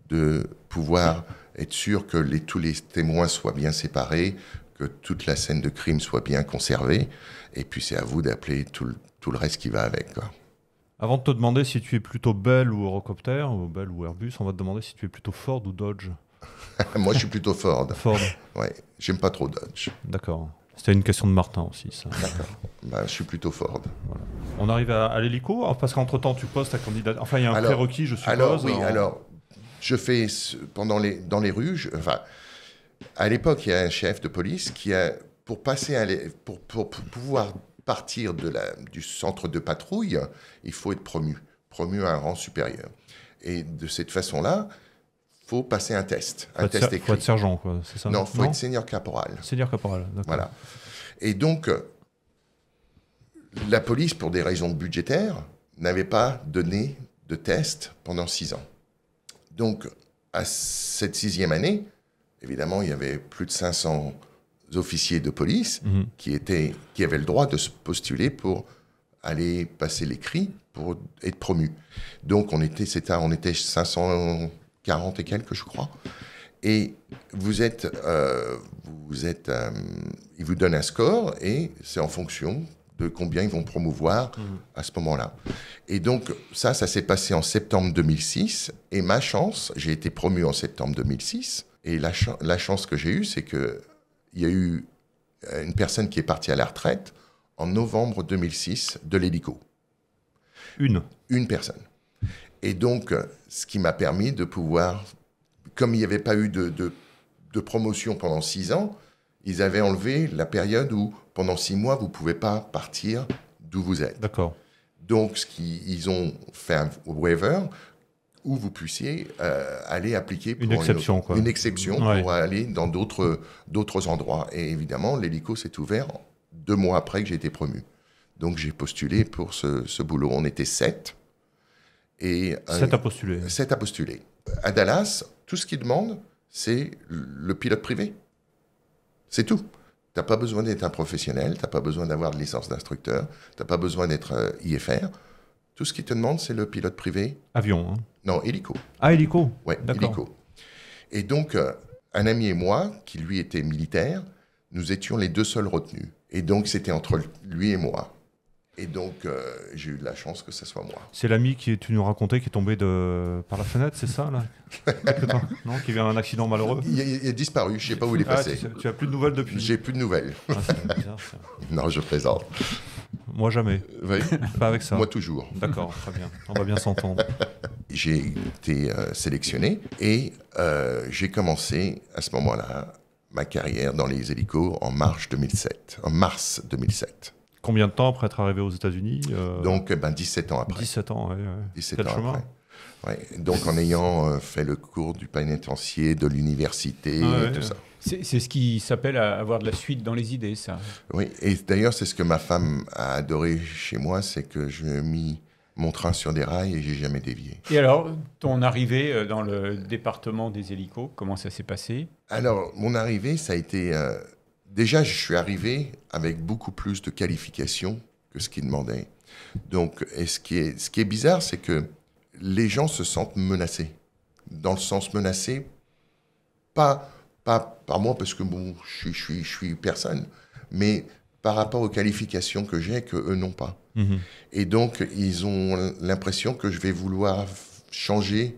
de pouvoir être sûr que tous les témoins soient bien séparés, que toute la scène de crime soit bien conservée. Et puis c'est à vous d'appeler tout le reste qui va avec, quoi. Avant de te demander si tu es plutôt Bell ou Eurocopter, ou Bell ou Airbus, on va te demander si tu es plutôt Ford ou Dodge. Moi, je suis plutôt Ford. Ford. Ouais, j'aime pas trop Dodge. D'accord. C'était une question de Martin aussi, ça. D'accord. Bah, je suis plutôt Ford. Voilà. On arrive à l'hélico, parce qu'entre-temps, tu poses ta candidature. Enfin, il y a un prérequis, je suppose. Alors, je fais dans les rues. À l'époque, il y a un chef de police qui a, pour pouvoir partir du centre de patrouille, il faut être promu à un rang supérieur. Et de cette façon-là, faut passer un test, test écrit. Faut être sergent, quoi, c'est ça? Non, faut être senior caporal. Senior caporal, d'accord. Voilà. Et donc, la police, pour des raisons budgétaires, n'avait pas donné de test pendant 6 ans. Donc, à cette 6e année, évidemment, il y avait plus de 500 officiers de police qui avaient le droit de se postuler pour aller passer l'écrit pour être promus. Donc, on était 540 et quelques, je crois. Et ils vous donnent un score et c'est en fonction de combien ils vont promouvoir à ce moment-là. Et donc, ça s'est passé en septembre 2006. Et ma chance, j'ai été promu en septembre 2006. Et la chance que j'ai eue, c'est qu'il y a eu une personne qui est partie à la retraite en novembre 2006 de l'hélico. Une personne. Et donc, ce qui m'a permis de pouvoir... Comme il n'y avait pas eu de promotion pendant 6 ans, ils avaient enlevé la période où, pendant 6 mois, vous ne pouvez pas partir d'où vous êtes. D'accord. Donc, ils ont fait un waiver où vous puissiez aller appliquer pour une exception pour aller dans d'autres endroits. Et évidemment, l'hélico s'est ouvert 2 mois après que j'ai été promu. Donc, j'ai postulé pour ce boulot. On était 7. 7 à postuler. 7 à postuler. À Dallas, tout ce qu'ils demandent, c'est le pilote privé. C'est tout. Tu n'as pas besoin d'être un professionnel, tu n'as pas besoin d'avoir de licence d'instructeur, tu n'as pas besoin d'être IFR. Tout ce qu'ils te demandent, c'est le pilote privé. Avion, hein? Non, hélico. Ah, hélico? Oui, hélico. Et donc, un ami et moi, qui lui était militaire, nous étions les 2 seuls retenus. Et donc, c'était entre lui et moi. Et donc, j'ai eu de la chance que ce soit moi. C'est l'ami tu nous racontais qui est tombé par la fenêtre, c'est ça, là? Non, qui vient un accident malheureux? Il a disparu, je ne sais pas où il est passé. Tu n'as plus de nouvelles depuis? J'ai plus de nouvelles. C'est bizarre, ça. Non, je plaisante. Moi, jamais. Oui. Pas avec ça. Moi, toujours. D'accord, très bien. On va bien s'entendre. J'ai été sélectionné et j'ai commencé à ce moment-là ma carrière dans les hélicos en mars 2007. Combien de temps après être arrivé aux États-Unis? Donc, 17 ans après. 17 ans, oui. 17 Quel ans chemin? après. Ouais. Donc, en ayant fait le cours du pénitencier, de l'université et tout ça. C'est ce qui s'appelle avoir de la suite dans les idées, ça. Oui, et d'ailleurs, c'est ce que ma femme a adoré chez moi, c'est que je mis mon train sur des rails et j'ai jamais dévié. Et alors, ton arrivée dans le département des hélicos, comment ça s'est passé? Alors, mon arrivée, ça a été... Déjà, je suis arrivé avec beaucoup plus de qualifications que ce qu'ils demandaient. Donc, et ce qui est bizarre, c'est que les gens se sentent menacés. Dans le sens menacé, pas par moi, parce que bon, je suis personne, mais par rapport aux qualifications que j'ai, qu'eux n'ont pas. Mm-hmm. Et donc, ils ont l'impression que je vais vouloir changer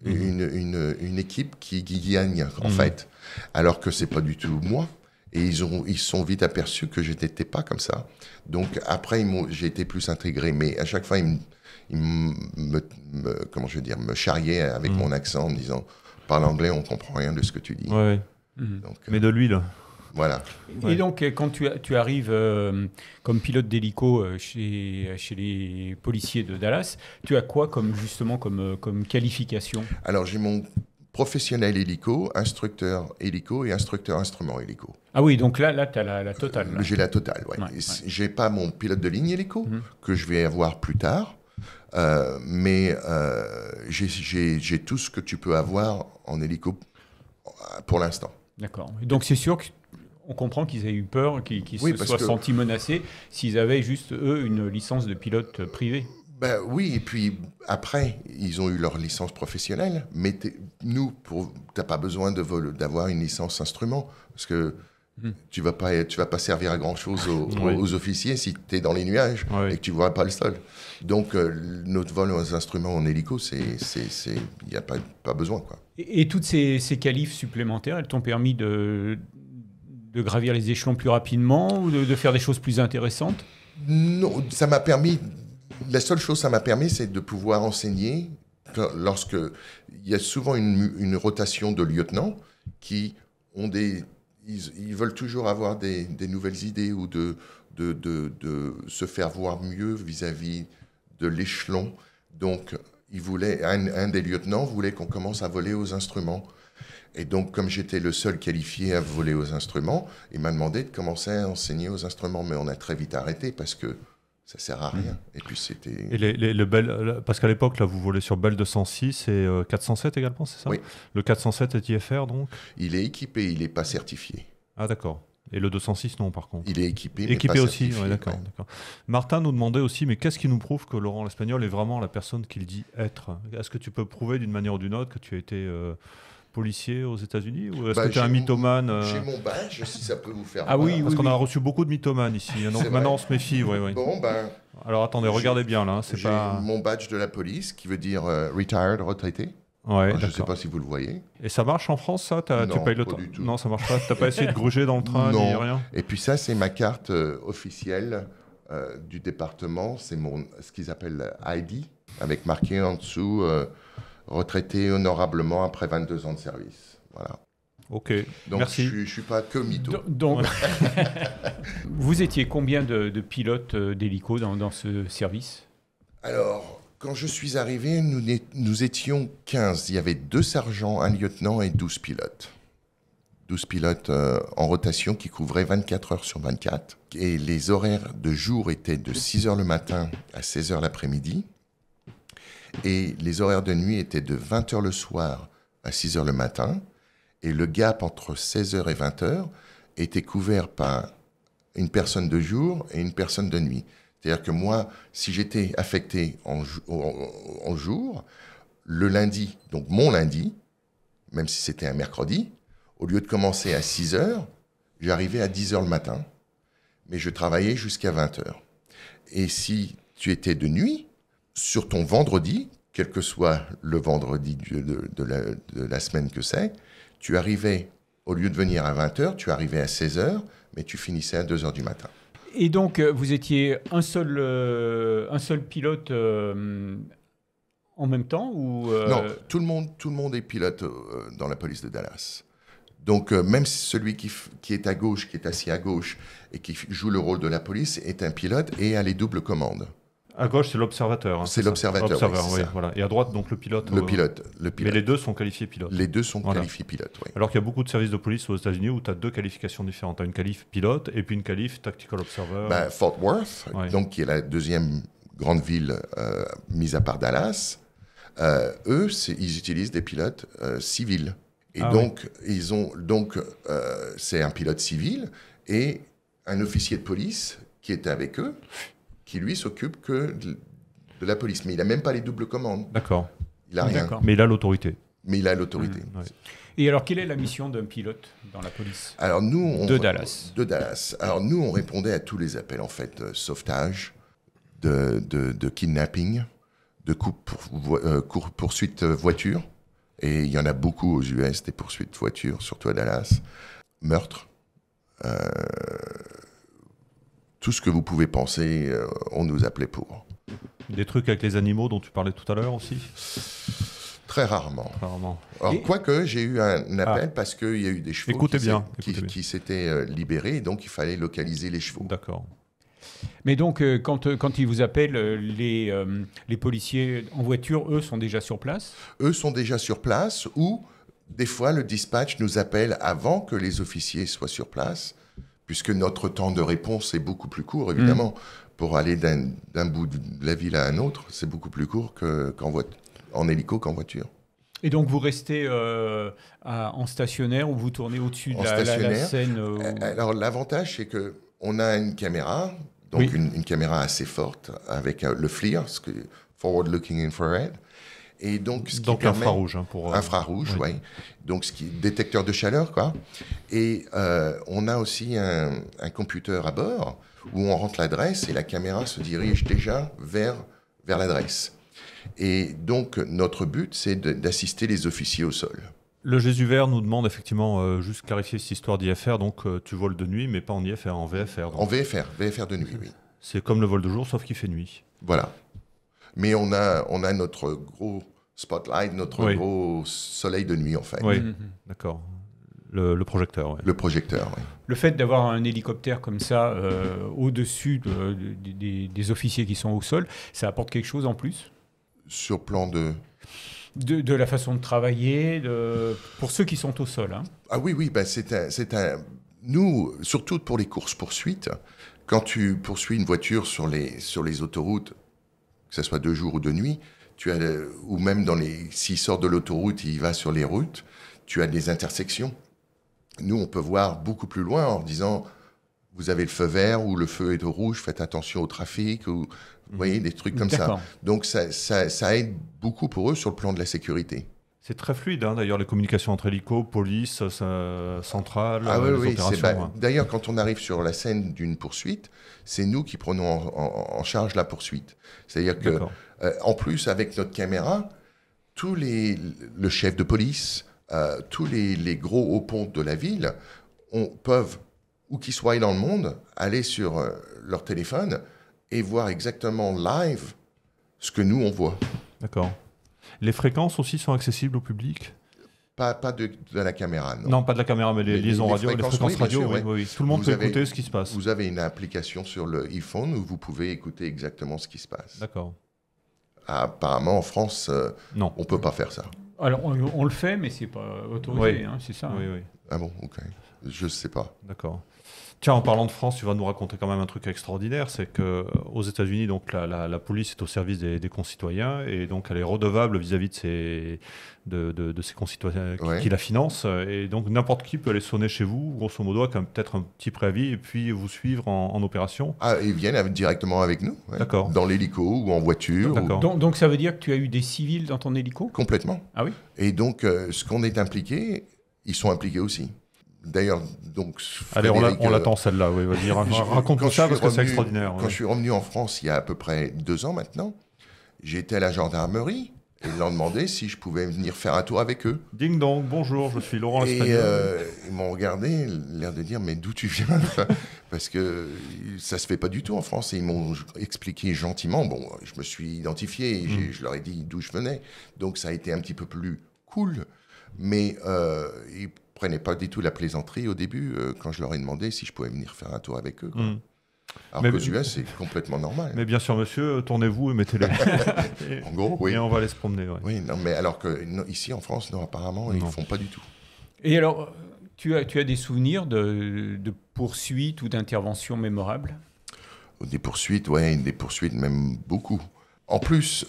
une équipe qui gagne, en fait. Alors que c'est pas du tout moi. Et ils sont vite aperçus que je n'étais pas comme ça. Donc, après, j'ai été plus intégré. Mais à chaque fois, ils me charriaient avec mon accent en me disant « Parle anglais, on ne comprend rien de ce que tu dis. Ouais. » Donc, mais de l'huile. Voilà. Et donc, quand tu arrives comme pilote d'hélico chez les policiers de Dallas, tu as quoi comme qualification? Alors, j'ai mon professionnel hélico, instructeur hélico et instructeur instrument hélico. Ah oui, donc là tu as la totale. Là. J'ai la totale, oui. J'ai pas mon pilote de ligne hélico, que je vais avoir plus tard, mais j'ai tout ce que tu peux avoir en hélico pour l'instant. D'accord. Donc c'est sûr qu'on comprend qu'ils aient eu peur, qu'ils se soient sentis menacés s'ils avaient juste, eux, une licence de pilote privé. Ben oui, et puis après, ils ont eu leur licence professionnelle, mais nous, t'as pas besoin d'avoir une licence instrument, parce que Tu vas pas servir à grand-chose aux officiers si tu es dans les nuages et que tu vois pas le sol. Donc, notre vol aux instruments en hélico, il n'y a pas besoin, quoi. Et toutes ces qualifs supplémentaires, elles t'ont permis de gravir les échelons plus rapidement ou de faire des choses plus intéressantes? Non, ça m'a permis... La seule chose que ça m'a permis, c'est de pouvoir enseigner lorsque... Il y a souvent une rotation de lieutenants qui ont des... Ils veulent toujours avoir des nouvelles idées ou de se faire voir mieux vis-à-vis de l'échelon. Donc, un des lieutenants voulait qu'on commence à voler aux instruments. Et donc, comme j'étais le seul qualifié à voler aux instruments, il m'a demandé de commencer à enseigner aux instruments. Mais on a très vite arrêté parce que ça sert à rien. Et puis, c'était... Et le Bell, parce qu'à l'époque, là, vous volez sur Bell 206 et 407 également, c'est ça? Oui. Le 407 est IFR, donc? Il est équipé, il n'est pas certifié. Ah, d'accord. Et le 206, non, par contre? Il est équipé, mais équipé pas aussi, certifié. Ouais, d'accord. Martin nous demandait aussi, mais qu'est-ce qui nous prouve que Laurent l'Espagnol est vraiment la personne qu'il dit être? Est-ce que tu peux prouver d'une manière ou d'une autre que tu as été policier aux États-Unis, ou est-ce que tu es un mythomane? J'ai mon badge, si ça peut vous faire Ah oui, parce qu'on a reçu beaucoup de mythomanes ici, donc maintenant on se méfie. Oui. Bon, alors attendez, regardez bien là. J'ai mon badge de la police qui veut dire retired, retraité. Ouais, je ne sais pas si vous le voyez. Et ça marche en France, ça? Non, tu payes le pas du tout. Non, ça marche pas. T'as pas essayé de gruger dans le train, ni rien? Et puis ça, c'est ma carte officielle du département. C'est ce qu'ils appellent ID, avec marqué en dessous retraité honorablement après 22 ans de service. Voilà. Ok, donc, merci. Je ne suis pas que mytho. Donc, vous étiez combien de pilotes d'hélico dans ce service? Alors, quand je suis arrivé, nous étions 15. Il y avait 2 sergents, un lieutenant et 12 pilotes. 12 pilotes en rotation qui couvraient 24 heures sur 24. Et les horaires de jour étaient de 6 heures le matin à 16 heures l'après-midi. Et les horaires de nuit étaient de 20 heures le soir à 6 heures le matin. Et le gap entre 16 heures et 20 heures était couvert par une personne de jour et une personne de nuit. C'est-à-dire que moi, si j'étais affecté en jour, le lundi, donc mon lundi, même si c'était un mercredi, au lieu de commencer à 6 heures, j'arrivais à 10 heures le matin. Mais je travaillais jusqu'à 20 heures. Et si tu étais de nuit, sur ton vendredi, quel que soit le vendredi de la semaine que c'est, tu arrivais, au lieu de venir à 20 heures, tu arrivais à 16 heures, mais tu finissais à 2 heures du matin. Et donc, vous étiez un seul pilote en même temps ou Non, tout le monde est pilote dans la police de Dallas. Donc, même celui qui est à gauche, qui est assis à gauche et qui joue le rôle de la police est un pilote et a les doubles commandes. À gauche, c'est l'observateur. Hein, c'est l'observateur, oui. Voilà. Et à droite, donc le pilote. Le pilote. Mais les deux sont qualifiés pilotes. Les deux sont qualifiés pilotes, oui. Alors qu'il y a beaucoup de services de police aux États-Unis où tu as 2 qualifications différentes. Tu as une qualif pilote et puis une qualif tactical observer. Fort Worth, donc, qui est la deuxième grande ville mise à part Dallas, eux, ils utilisent des pilotes civils. Et c'est un pilote civil et un officier de police qui était avec eux, qui lui s'occupe que de la police. Mais il n'a même pas les doubles commandes. D'accord. Il n'a rien. Mais il a l'autorité. Et alors, quelle est la mission d'un pilote dans la police? Alors, de Dallas. Alors, nous, on répondait à tous les appels, en fait, de sauvetage, de kidnapping, de poursuite voiture. Et il y en a beaucoup aux US, des poursuites voiture, surtout à Dallas. Meurtre. Tout ce que vous pouvez penser, on nous appelait pour. Des trucs avec les animaux dont tu parlais tout à l'heure aussi? Très rarement. Alors, quoique, j'ai eu un appel parce qu'il y a eu des chevaux qui s'étaient libérés, et donc il fallait localiser les chevaux. D'accord. Mais donc, quand ils vous appellent, les policiers en voiture, eux, sont déjà sur place? Eux sont déjà sur place, ou des fois, le dispatch nous appelle avant que les officiers soient sur place, puisque notre temps de réponse est beaucoup plus court, évidemment. Pour aller d'un bout de la ville à un autre, c'est beaucoup plus court en hélico qu'en voiture. Et donc, vous restez en stationnaire ou vous tournez au-dessus de la scène Alors, l'avantage, c'est qu'on a une caméra, donc une caméra assez forte, avec le FLIR, Forward Looking Infrared, Et donc, ce qui Donc permet... infrarouge. Hein, pour, infrarouge, oui. Donc, détecteur de chaleur, quoi. Et on a aussi un computer à bord où on rentre l'adresse et la caméra se dirige déjà vers l'adresse. Et donc, notre but, c'est d'assister les officiers au sol. Le Jésus vert nous demande effectivement juste clarifier cette histoire d'IFR. Donc, tu voles de nuit, mais pas en IFR, en VFR. Donc. En VFR de nuit, oui. C'est comme le vol de jour, sauf qu'il fait nuit. Voilà. Mais on a notre gros spotlight, notre gros soleil de nuit, en fait. Oui, d'accord. Le projecteur, Le projecteur, oui. Le fait d'avoir un hélicoptère comme ça au-dessus des officiers qui sont au sol, ça apporte quelque chose en plus? Sur plan de la façon de travailler, pour ceux qui sont au sol. Hein. Ah oui, ben nous, surtout pour les courses-poursuites, quand tu poursuis une voiture sur les autoroutes, que ce soit de jour ou de nuit, ou même s'il sort de l'autoroute, il va sur les routes, tu as des intersections. Nous, on peut voir beaucoup plus loin en disant, vous avez le feu vert ou le feu est au rouge, faites attention au trafic, ou vous voyez, des trucs comme ça. Donc, ça aide beaucoup pour eux sur le plan de la sécurité. C'est très fluide, hein, d'ailleurs, les communications entre hélicos, police, centrale, les opérations. D'ailleurs, quand on arrive sur la scène d'une poursuite, c'est nous qui prenons en charge la poursuite. C'est-à-dire que, en plus, avec notre caméra, le chef de police, tous les gros hauts ponts de la ville peuvent, où qu'ils soient dans le monde, aller sur leur téléphone et voir exactement live ce que nous, on voit. D'accord. Les fréquences aussi sont accessibles au public? Pas de la caméra, non. Non, pas de la caméra, mais les liaisons radio, les fréquences radio, oui. Tout le monde peut écouter ce qui se passe. Vous avez une application sur le iPhone où vous pouvez écouter exactement ce qui se passe. D'accord. Apparemment, en France, non, on ne peut pas faire ça. Alors, on le fait, mais ce n'est pas autorisé, hein, c'est ça. Oui. Ah bon, ok. Je ne sais pas. D'accord. Tiens, en parlant de France, tu vas nous raconter quand même un truc extraordinaire, c'est qu'aux États-Unis, donc la police est au service des concitoyens et donc elle est redevable vis-à-vis de ses concitoyens qui la financent. Et donc n'importe qui peut aller sonner chez vous, grosso modo, avec peut-être un petit préavis et puis vous suivre en opération. Ah, ils viennent directement avec nous. Ouais. D'accord. Dans l'hélico ou en voiture. D'accord. Donc ça veut dire que tu as eu des civils dans ton hélico? Complètement. Ah oui. Et donc, ce qu'on est impliqué, ils sont impliqués aussi. D'ailleurs, donc... Allez, on l'attend celle-là, oui, vas-y, raconte-nous ça parce que c'est extraordinaire. Quand je suis revenu en France il y a à peu près 2 ans maintenant, j'étais à la gendarmerie et ils m'ont demandé si je pouvais venir faire un tour avec eux. Ding dong, bonjour, je suis Laurent l'Espagnol. Et ils m'ont regardé, l'air de dire, mais d'où tu viens? Parce que ça se fait pas du tout en France. Et ils m'ont expliqué gentiment. Bon, je me suis identifié, et je leur ai dit d'où je venais. Donc ça a été un petit peu plus cool, mais ils prenaient pas du tout la plaisanterie au début quand je leur ai demandé si je pouvais venir faire un tour avec eux. Alors qu'aux US, c'est complètement normal. Mais bien sûr, monsieur, tournez-vous et mettez-les. En gros, oui. Et on va aller se promener. Ouais. Oui, non, mais alors qu'ici en France, non, apparemment, ils ne font pas du tout. Et alors, tu as des souvenirs de poursuites ou d'interventions mémorables? Des poursuites, même beaucoup. En plus,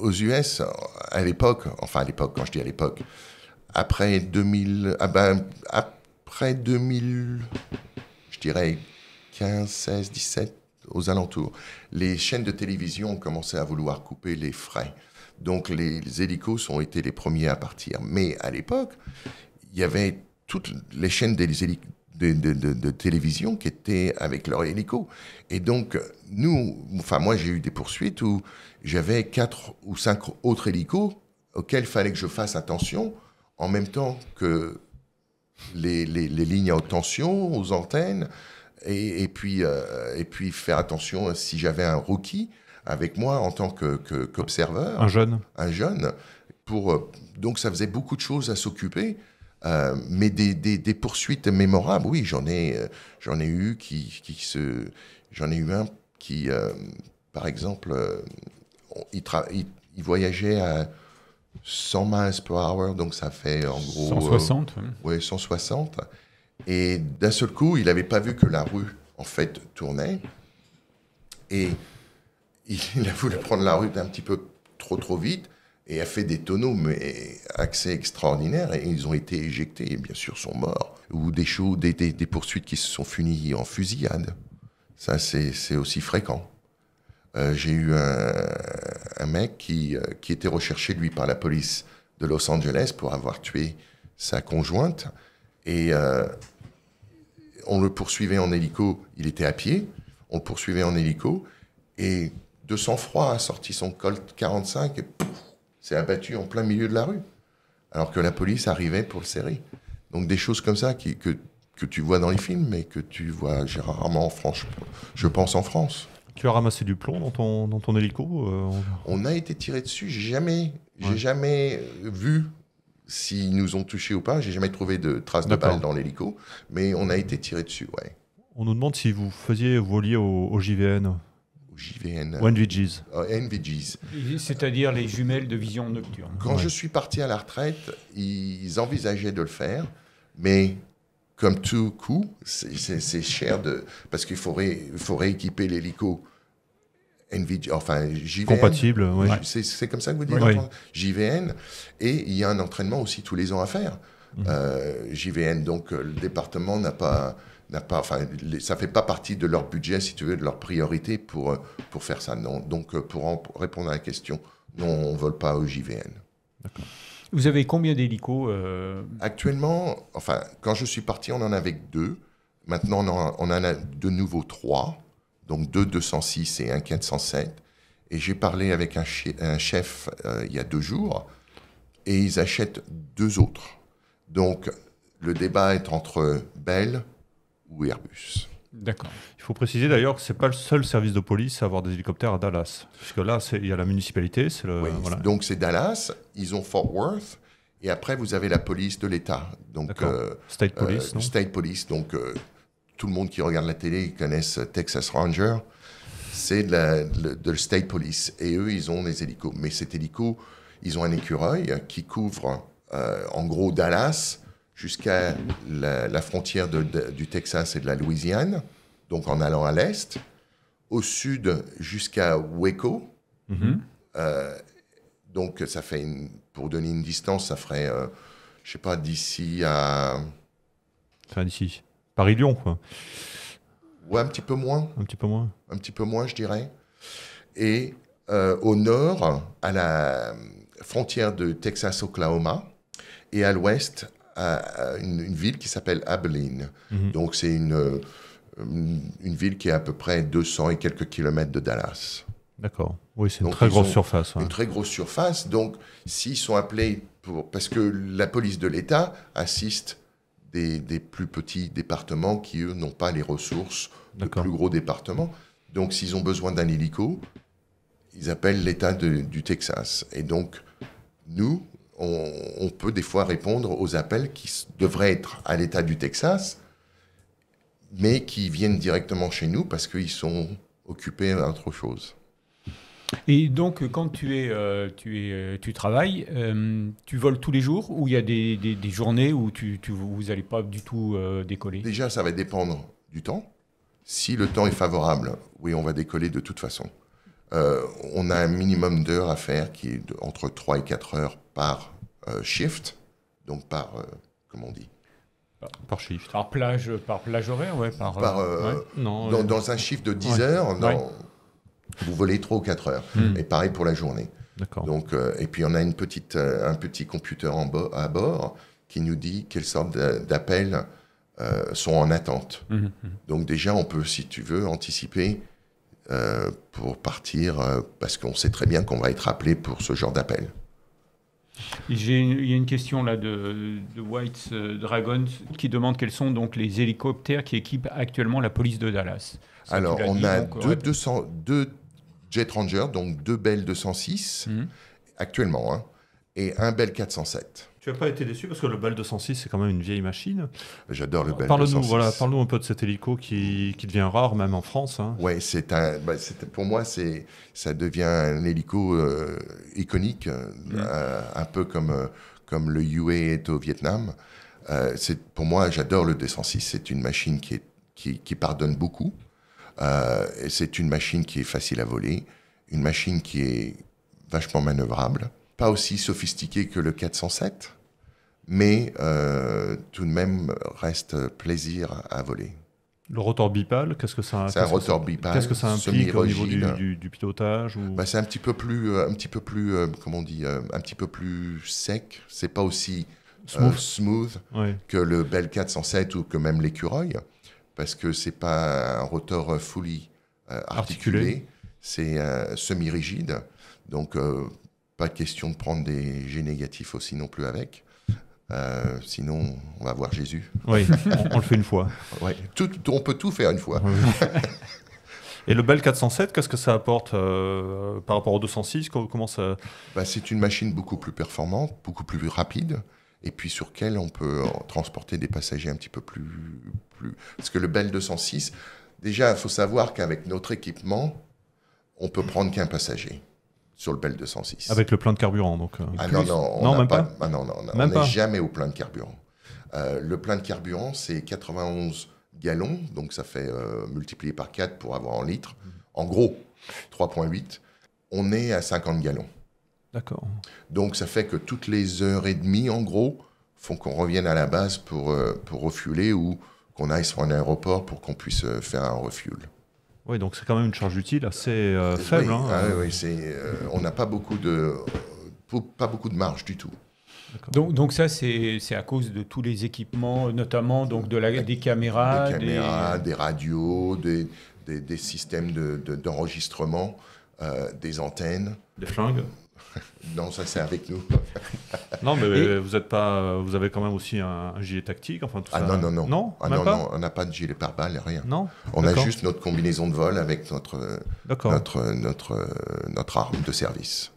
aux US, à l'époque, quand je dis à l'époque, après 2000, je dirais 15, 16, 17, aux alentours, les chaînes de télévision ont commencé à vouloir couper les frais. Donc les hélicos ont été les premiers à partir. Mais à l'époque, il y avait toutes les chaînes de télévision qui étaient avec leurs hélicos. Et donc, moi j'ai eu des poursuites où j'avais 4 ou 5 autres hélicos auxquels il fallait que je fasse attention en même temps que les lignes à haute tension, aux antennes, et puis faire attention si j'avais un rookie avec moi en tant qu'observeur. Un jeune. Donc ça faisait beaucoup de choses à s'occuper, mais des poursuites mémorables, oui, j'en ai eu j'en ai eu un qui, par exemple, il voyageait à 100 miles per hour, donc ça fait en gros... 160. Oui, 160. Et d'un seul coup, il n'avait pas vu que la rue, en fait, tournait. Et il a voulu prendre la rue un petit peu trop vite et a fait des tonneaux, mais assez extraordinaires. Et ils ont été éjectés et bien sûr sont morts. Ou des poursuites qui se sont finies en fusillade. Ça, c'est aussi fréquent. J'ai eu un mec qui était recherché, lui, par la police de Los Angeles pour avoir tué sa conjointe. Et on le poursuivait en hélico. Il était à pied. On le poursuivait en hélico. Et de sang-froid a sorti son Colt 45 et pouf, s'est abattu en plein milieu de la rue. Alors que la police arrivait pour le serrer. Donc des choses comme ça que tu vois dans les films, mais que tu vois rarement en France, je pense en France. Tu as ramassé du plomb dans ton hélico On a été tiré dessus, j'ai jamais vu s'ils nous ont touchés ou pas, j'ai jamais trouvé de traces de balles dans l'hélico, mais on a été tiré dessus, ouais. On nous demande si vous voliez au JVN. Au JVN. Ou NVGs. NVGs. C'est-à-dire les jumelles de vision nocturne. Quand je suis parti à la retraite, ils envisageaient de le faire, mais comme tout coup, c'est cher parce qu'il faut rééquiper l'hélico NVG, enfin JVN. Compatible, oui. C'est comme ça que vous dites, oui. JVN. Et il y a un entraînement aussi tous les ans à faire. JVN, donc le département ça fait pas partie de leur budget, si tu veux, de leur priorité pour faire ça. Non. Donc pour répondre à la question, non, on ne vole pas au JVN. D'accord. Vous avez combien d'hélicos Actuellement, enfin, quand je suis parti, on en avait 2. Maintenant, on en a de nouveau 3. Donc 2 206 et un 407. Et j'ai parlé avec un chef il y a 2 jours, et ils achètent 2 autres. Donc le débat est entre Bell ou Airbus. D'accord. Il faut préciser d'ailleurs que ce n'est pas le seul service de police à avoir des hélicoptères à Dallas. Puisque là, il y a la municipalité. Oui, voilà. Donc c'est Dallas, ils ont Fort Worth, et après vous avez la police de l'État. Donc State Police, non ? State Police, donc tout le monde qui regarde la télé, ils connaissent Texas Ranger. C'est de State Police. Et eux, ils ont des hélicos. Mais cet hélico, ils ont un écureuil qui couvre en gros Dallas jusqu'à la frontière du Texas et de la Louisiane, donc en allant à l'est, au sud jusqu'à Waco. Donc ça fait, pour donner une distance, ça ferait, je sais pas, d'ici à... Enfin, d'ici. Paris-Lyon, quoi. Ouais, un petit peu moins. Un petit peu moins. Un petit peu moins, je dirais. Et au nord, à la frontière de Texas-Oklahoma, et à l'ouest, à une ville qui s'appelle Abilene. Donc c'est une ville qui est à peu près 200 et quelques kilomètres de Dallas. D'accord. Oui, c'est une très grosse surface. Ouais. Une très grosse surface. Donc, s'ils sont appelés parce que la police de l'État assiste des plus petits départements qui, eux, n'ont pas les ressources de plus gros départements. Donc, s'ils ont besoin d'un hélico, ils appellent l'État du Texas. Et donc, nous, on peut des fois répondre aux appels qui devraient être à l'État du Texas, mais qui viennent directement chez nous parce qu'ils sont occupés à autre chose. Et donc, quand tu travailles, tu voles tous les jours ou il y a des journées où vous n'allez pas du tout décoller ? Déjà, ça va dépendre du temps. Si le temps est favorable, oui, on va décoller de toute façon. On a un minimum d'heures à faire qui est entre 3 et 4 heures par shift, donc par, comment on dit ? Par shift. Par plage horaire, ouais. Non, dans un shift de 10 heures, vous volez 3 ou 4 heures. Et pareil pour la journée. D'accord. Donc, et puis on a un petit computer à bord qui nous dit quelles sortes d'appels sont en attente. Donc déjà, on peut, si tu veux, anticiper pour partir, parce qu'on sait très bien qu'on va être appelé pour ce genre d'appel. Il y a une question là de White Dragon qui demande quels sont donc les hélicoptères qui équipent actuellement la police de Dallas. Alors, on a deux Jet Ranger, donc 2 Bell 206 actuellement, hein, et un Bell 407. Tu n'as pas été déçu parce que le Bell 206, c'est quand même une vieille machine. J'adore le Bell 206. Parle-nous un peu de cet hélico qui devient rare, même en France. Hein. Oui, pour moi, ça devient un hélico iconique, un peu comme le UA est au Vietnam. Pour moi, j'adore le 206. C'est une machine qui pardonne beaucoup. Et c'est une machine qui est facile à voler, une machine qui est vachement manœuvrable. Pas aussi sophistiquée que le 407, mais tout de même reste plaisir à voler. Le rotor bipale, qu'est-ce que ça C'est un rotor bipale, qu'est-ce que ça implique au niveau semi-rigide. du pilotage ou... C'est un petit peu plus, comment on dit, un petit peu plus sec. C'est pas aussi smooth Oui. que le Bell 407 ou que même l'écureuil, parce que c'est pas un rotor fully articulé, c'est semi-rigide. Donc, pas question de prendre des G négatifs aussi non plus avec. Sinon, on va voir Jésus. Oui, on le fait une fois. Ouais. On peut tout faire une fois. Et le Bell 407, qu'est-ce que ça apporte par rapport au 206 comment ça... C'est une machine beaucoup plus performante, beaucoup plus rapide, et puis sur laquelle on peut transporter des passagers un petit peu plus... Parce que le Bell 206, déjà, il faut savoir qu'avec notre équipement, on peut prendre qu'un passager sur le Bell 206. Avec le plein de carburant, donc. Non, non, même pas. Non, on n'est jamais au plein de carburant. Le plein de carburant, c'est 91 gallons, donc ça fait multiplié par 4 pour avoir en litres. En gros, 3,8. On est à 50 gallons. D'accord. Donc ça fait que toutes les heures et demie, en gros, font qu'on revienne à la base pour refueler ou qu'on aille sur un aéroport pour qu'on puisse faire un refuel. Oui, donc c'est quand même une charge utile assez faible. Oui, on n'a pas beaucoup de marge du tout. Donc ça, c'est à cause de tous les équipements, notamment donc des caméras. Des radios, des systèmes d'enregistrement, des antennes. Des flingues. Non, ça c'est avec nous. Non, mais vous avez quand même aussi un gilet tactique, enfin tout ça. Non. Non, non, on n'a pas de gilet pare-balles, rien. Non. On a juste notre combinaison de vol avec notre arme de service.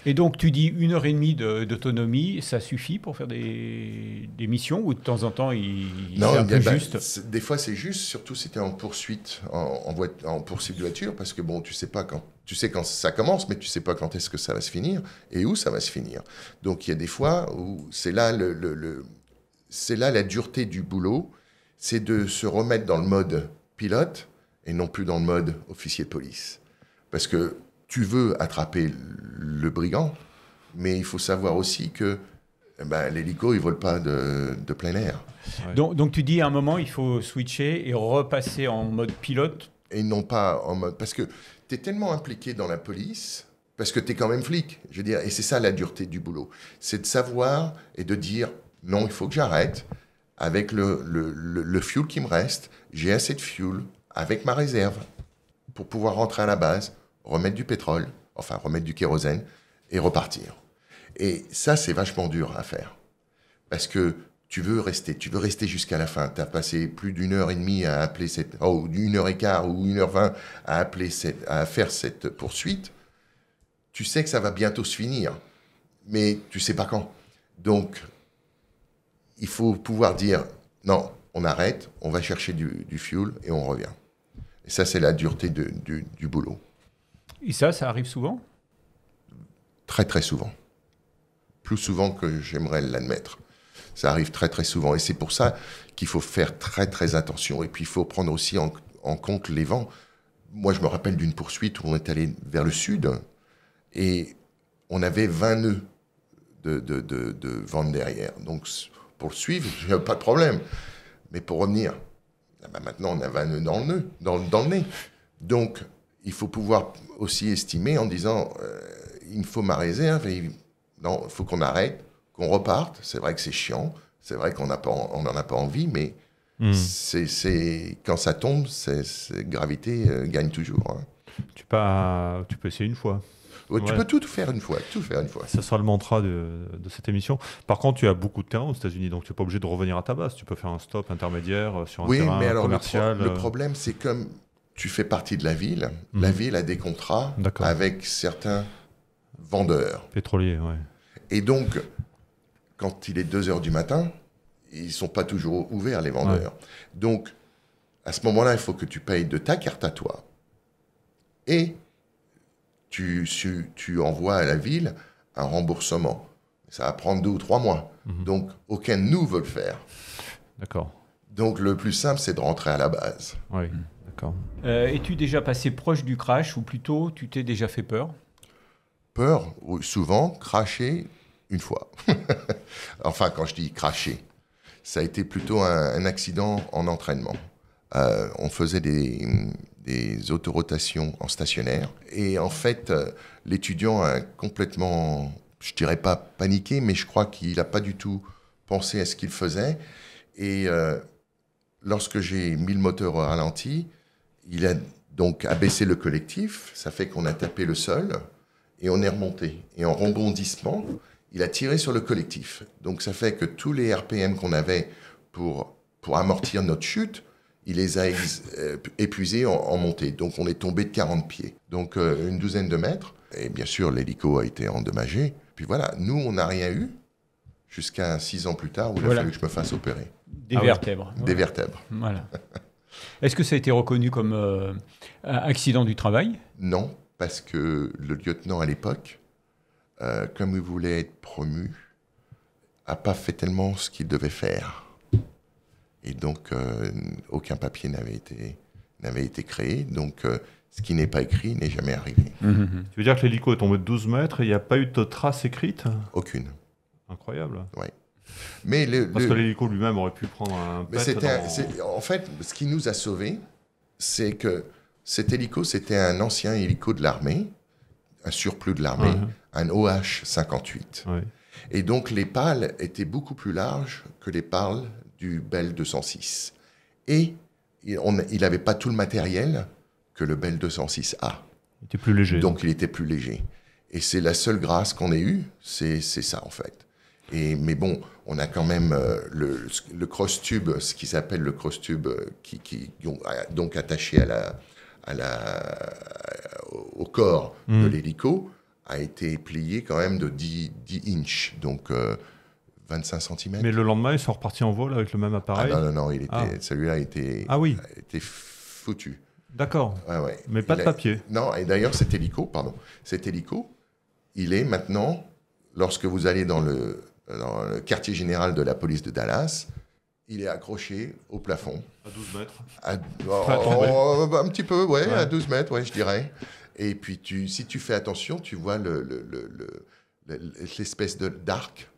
Et donc, tu dis 1h30 d'autonomie, ça suffit pour faire des missions ou de temps en temps, c'est un peu juste? Des fois, c'est juste, surtout si tu es en poursuite, en poursuite de voiture, parce que bon, tu sais quand ça commence, mais tu sais pas quand est-ce que ça va se finir et où ça va se finir. Donc, il y a des fois où c'est là, c'est là la dureté du boulot, c'est de se remettre dans le mode pilote et non plus dans le mode officier de police. Parce que tu veux attraper le brigand, mais il faut savoir aussi que l'hélico, il ne vole pas de plein air. Ouais. Donc tu dis à un moment, il faut switcher et repasser en mode pilote. Et non pas en mode... Parce que tu es tellement impliqué dans la police, parce que tu es quand même flic, je veux dire, et c'est ça la dureté du boulot. C'est de savoir et de dire, non, il faut que j'arrête, avec le fuel qui me reste, j'ai assez de fuel avec ma réserve pour pouvoir rentrer à la base, remettre du pétrole, enfin remettre du kérosène, et repartir. Et ça, c'est vachement dur à faire. Parce que tu veux rester jusqu'à la fin. Tu as passé plus d'1h30 à appeler ou 1h15 ou 1h20 à faire cette poursuite. Tu sais que ça va bientôt se finir, mais tu sais pas quand. Donc, il faut pouvoir dire, non, on arrête, on va chercher du fuel et on revient. Et ça, c'est la dureté du boulot. Et ça arrive souvent? Très, très souvent. Plus souvent que j'aimerais l'admettre. Ça arrive très, très souvent. Et c'est pour ça qu'il faut faire très, très attention. Et puis, il faut prendre aussi en compte les vents. Moi, je me rappelle d'une poursuite où on est allé vers le sud et on avait 20 nœuds de vent derrière. Donc, pour le suivre, il n'y a pas de problème. Mais pour revenir, maintenant, on a 20 nœuds dans le nez. Donc, il faut pouvoir aussi estimer en disant il me faut ma réserve et non, il faut qu'on arrête, qu'on reparte. C'est vrai que c'est chiant, c'est vrai qu'on n'en a pas envie, mais quand ça tombe, gravité gagne toujours. Hein. Tu peux essayer une fois. Ouais. Tu peux tout faire une fois. Ça sera le mantra de cette émission. Par contre, tu as beaucoup de terrain aux États-Unis, donc tu n'es pas obligé de revenir à ta base. Tu peux faire un stop intermédiaire sur un terrain mais alors commercial. Le problème, c'est comme tu fais partie de la ville. La ville a des contrats avec certains vendeurs. Pétroliers, ouais. Et donc, quand il est 2h du matin, ils ne sont pas toujours ouverts, les vendeurs. Ouais. Donc, à ce moment-là, il faut que tu payes de ta carte à toi. Et tu envoies à la ville un remboursement. Ça va prendre 2 ou 3 mois. Donc, aucun de nous veut le faire. D'accord. Donc, le plus simple, c'est de rentrer à la base. Oui. D'accord. Es-tu déjà passé proche du crash ou plutôt tu t'es déjà fait peur? Peur, souvent, crasher une fois. Enfin, quand je dis crasher, ça a été plutôt un accident en entraînement. on faisait des autorotations en stationnaire. Et en fait, l'étudiant a complètement, je dirais pas paniqué, mais je crois qu'il n'a pas du tout pensé à ce qu'il faisait. Et lorsque j'ai mis le moteur au ralenti, il a donc abaissé le collectif. Ça fait qu'on a tapé le sol et on est remonté. Et en rebondissement, il a tiré sur le collectif. Donc ça fait que tous les RPM qu'on avait pour amortir notre chute, il les a épuisés en montée. Donc on est tombé de 40 pieds. Donc une douzaine de mètres. Et bien sûr, l'hélico a été endommagé. Puis voilà, nous, on n'a rien eu jusqu'à 6 ans plus tard où il a fallu que je me fasse opérer. Des vertèbres. Des vertèbres. Voilà. Est-ce que ça a été reconnu comme accident du travail? Non, parce que le lieutenant à l'époque, comme il voulait être promu, n'a pas fait tellement ce qu'il devait faire. Et donc, aucun papier n'avait été créé. Donc, ce qui n'est pas écrit n'est jamais arrivé. Tu veux dire que l'hélico est tombé de 12 mètres et il n'y a pas eu de trace écrite? Aucune. Incroyable. Oui. Mais parce que l'hélico lui-même aurait pu prendre un pet En fait, ce qui nous a sauvés, c'est que cet hélico, c'était un ancien hélico de l'armée, un surplus de l'armée, un OH-58. Et donc, les pales étaient beaucoup plus larges que les pales du Bell 206. Et il n'avait pas tout le matériel que le Bell 206 a. Il était plus léger. Donc, il était plus léger. Et c'est la seule grâce qu'on ait eue, c'est ça, en fait. Mais bon, on a quand même le cross-tube, ce qui s'appelle le cross-tube, donc attaché au corps de l'hélico, a été plié quand même de 10 inches, donc 25 cm. Mais le lendemain, ils sont repartis en vol avec le même appareil? Non, celui-là a été foutu. D'accord. Ouais. Mais pas de papier. Non, et d'ailleurs, cet hélico, il est maintenant, lorsque vous allez dans le quartier général de la police de Dallas, il est accroché au plafond. À 12 mètres un petit peu, ouais, à 12 mètres, ouais, je dirais. Et puis, si tu fais attention, tu vois l'espèce d'arc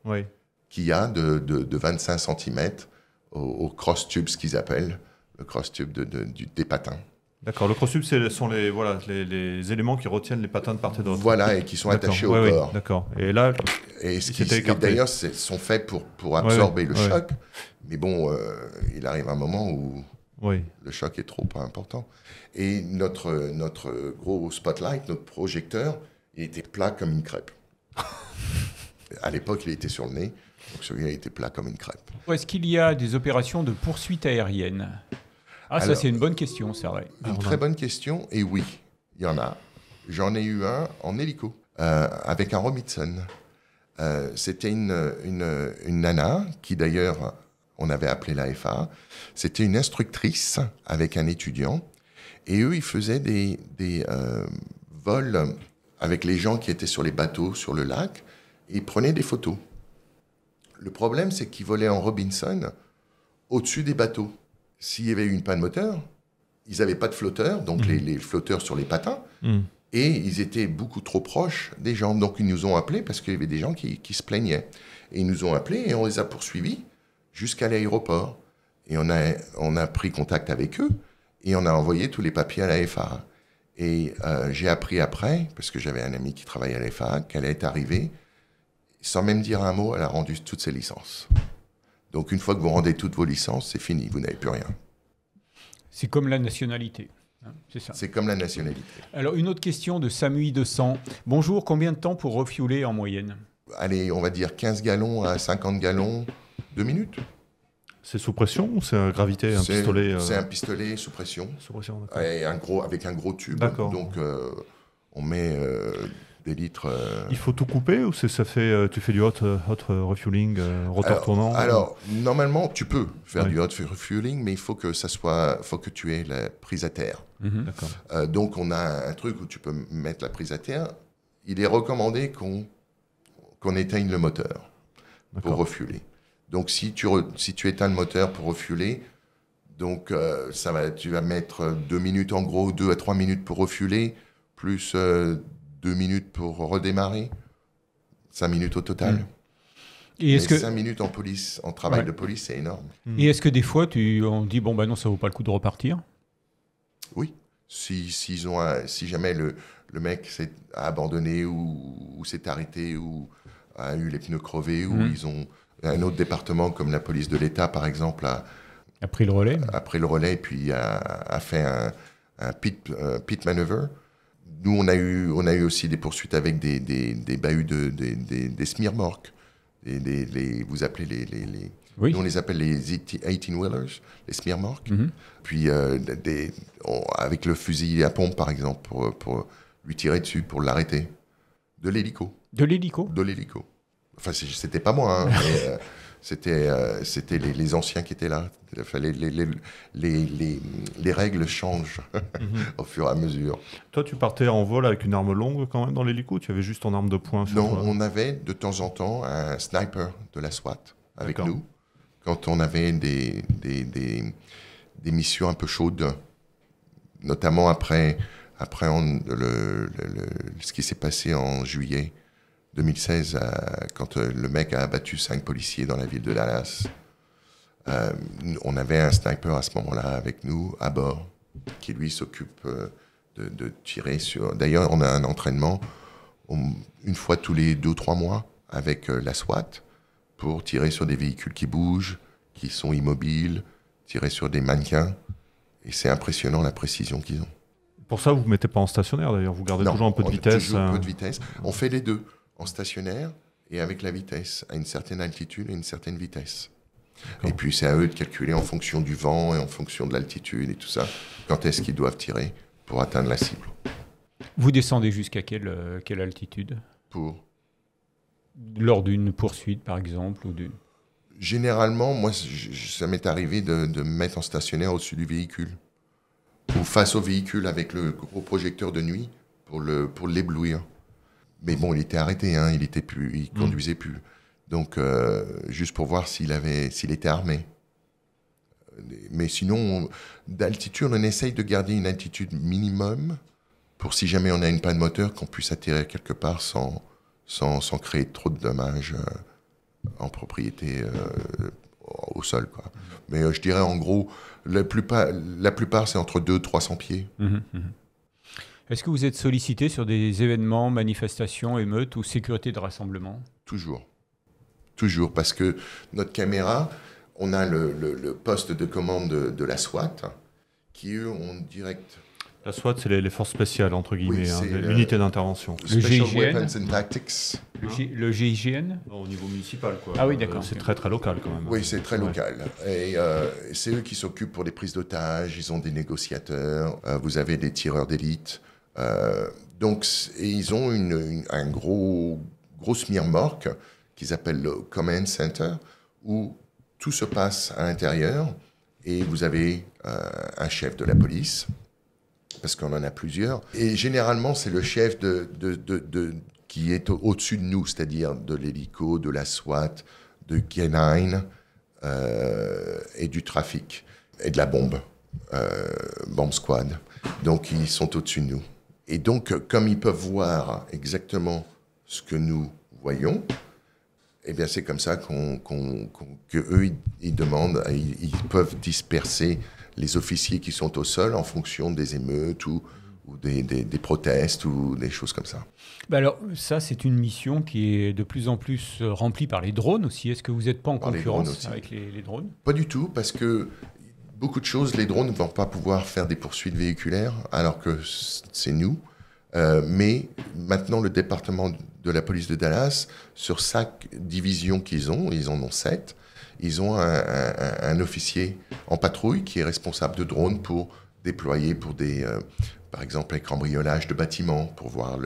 qu'il y a de 25 cm au cross-tube, ce qu'ils appellent le cross-tube des patins. D'accord, le cross-tube, ce sont les éléments qui retiennent les patins de part et d'autre. Voilà, et qui sont attachés au corps. Oui, d'accord. Et là, d'ailleurs, sont faits pour absorber le choc. Mais bon, il arrive un moment où le choc est trop important. Et notre gros spotlight, notre projecteur, il était plat comme une crêpe. À l'époque, il était sur le nez, donc celui-là était plat comme une crêpe. Est-ce qu'il y a des opérations de poursuite aérienne? Alors, ça, c'est une bonne question, c'est vrai. Une très bonne question, et oui, il y en a. J'en ai eu un en hélico, avec un Robinson. C'était une nana, qui d'ailleurs, on avait appelé la FA. C'était une instructrice avec un étudiant, et eux, ils faisaient des vols avec les gens qui étaient sur les bateaux, sur le lac, et ils prenaient des photos. Le problème, c'est qu'ils volaient en Robinson au-dessus des bateaux. S'il y avait eu une panne moteur, ils n'avaient pas de flotteurs, donc les flotteurs sur les patins, et ils étaient beaucoup trop proches des gens. Donc ils nous ont appelés parce qu'il y avait des gens qui se plaignaient. Et ils nous ont appelés et on les a poursuivis jusqu'à l'aéroport. Et on a pris contact avec eux et on a envoyé tous les papiers à la FAA. Et j'ai appris après, parce que j'avais un ami qui travaillait à la FAA, qu'elle est arrivée, sans même dire un mot, elle a rendu toutes ses licences. Donc, une fois que vous rendez toutes vos licences, c'est fini, vous n'avez plus rien. C'est comme la nationalité, c'est ça. C'est comme la nationalité. Alors, une autre question de Samui 200. Bonjour, combien de temps pour refueler en moyenne? Allez, on va dire 15 gallons à 50 gallons, 2 minutes. C'est sous pression ou c'est gravité, un pistolet C'est un pistolet sous pression. Sous pression, d'accord. Et avec un gros tube. D'accord. Donc, on met des litres... Il faut tout couper ou tu fais du hot refueling, rotor tournant? Alors, normalement, tu peux faire du hot refueling, mais il faut que tu aies la prise à terre. D'accord. Donc, on a un truc où tu peux mettre la prise à terre. Il est recommandé qu'on éteigne le moteur pour refueler. Donc, si tu éteins le moteur pour refueler, donc tu vas mettre 2 minutes en gros, 2 à 3 minutes pour refueler, plus 2 minutes pour redémarrer, 5 minutes au total. Et est-ce que 5 minutes en police, en travail Ouais. de police, c'est énorme. Et est-ce que des fois, on dit, bon, bah non, ça vaut pas le coup de repartir? Oui. Si jamais le mec a abandonné ou s'est arrêté ou a eu les pneus crevés ou ils ont un autre département comme la police de l'État, par exemple, a pris le relais? pris le relais et puis a fait un pit maneuver. Nous, on a eu aussi des poursuites avec des bahuts, des smear-morks. Vous appelez Oui. nous, on les appelle les 18-wheelers, les smear-morks. Puis, avec le fusil à pompe, par exemple, pour lui tirer dessus, pour l'arrêter. De l'hélico. De l'hélico? De l'hélico. Enfin, c'était pas moi, hein, mais c'était les anciens qui étaient là. Les règles changent au fur et à mesure. Toi, tu partais en vol avec une arme longue quand même dans l'hélico? Tu avais juste ton arme de poing sur Non, toi? on avait de temps en temps un sniper de la SWAT avec D'accord. nous. Quand on avait des missions un peu chaudes, notamment après ce qui s'est passé en juillet 2016, quand le mec a abattu 5 policiers dans la ville de Dallas. On avait un sniper à ce moment-là avec nous, à bord, qui lui s'occupe de tirer sur... D'ailleurs, on a un entraînement une fois tous les 2 ou 3 mois avec la SWAT pour tirer sur des véhicules qui bougent, qui sont immobiles, tirer sur des mannequins. Et c'est impressionnant la précision qu'ils ont. Pour ça, vous ne vous mettez pas en stationnaire d'ailleurs, vous gardez Non, toujours un peu de on a vitesse. toujours un peu de vitesse. On fait les deux, en stationnaire et avec la vitesse, à une certaine altitude et une certaine vitesse. D'accord. Et puis c'est à eux de calculer en fonction du vent et en fonction de l'altitude et tout ça, quand est-ce qu'ils doivent tirer pour atteindre la cible. Vous descendez jusqu'à quelle altitude? Lors d'une poursuite, par exemple, ou d'une... Généralement, moi, ça m'est arrivé de me mettre en stationnaire au-dessus du véhicule. Ou face au véhicule avec le gros projecteur de nuit pour l'éblouir. Mais bon, il était arrêté, hein, il conduisait plus. Donc, juste pour voir s'il était armé. Mais sinon, d'altitude, on essaye de garder une altitude minimum pour si jamais on a une panne moteur, qu'on puisse atterrir quelque part sans créer trop de dommages en propriété au sol, quoi. Mais je dirais en gros, la plupart c'est entre 200 et 300 pieds. Est-ce que vous êtes sollicité sur des événements, manifestations, émeutes ou sécurité de rassemblement? Toujours. Toujours, parce que notre caméra, on a le poste de commande de la SWAT, qui eux ont direct... La SWAT, c'est les forces spéciales, entre guillemets, Oui, c'est l'unité d'intervention. Special GIGN. Weapons and Tactics. Le GIGN? Au niveau municipal, quoi. Ah oui, d'accord. C'est très très local quand même. Oui, c'est très Ouais. local. Et c'est eux qui s'occupent pour les prises d'otages, ils ont des négociateurs, vous avez des tireurs d'élite. Donc, et ils ont un gros smear-mork qu'ils appellent le Command Center, où tout se passe à l'intérieur, et vous avez un chef de la police, parce qu'on en a plusieurs. Et généralement, c'est le chef qui est au-dessus de nous, c'est-à-dire de l'hélico, de la SWAT, de K9 et du trafic, et de la bombe squad. Donc, ils sont au-dessus de nous. Et donc, comme ils peuvent voir exactement ce que nous voyons, eh bien, c'est comme ça qu'eux, ils demandent, ils peuvent disperser les officiers qui sont au sol en fonction des émeutes ou des protestes ou des choses comme ça. Bah alors, ça, c'est une mission qui est de plus en plus remplie par les drones aussi. Est-ce que vous n'êtes pas en Par les drones concurrence aussi. avec les drones? Pas du tout, parce que beaucoup de choses, les drones ne vont pas pouvoir faire des poursuites véhiculaires, alors que c'est nous. Mais maintenant, le département de la police de Dallas, sur chaque division qu'ils ont, ils en ont 7, ils ont un officier en patrouille qui est responsable de drones pour déployer pour par exemple, les cambriolages de bâtiments, pour voir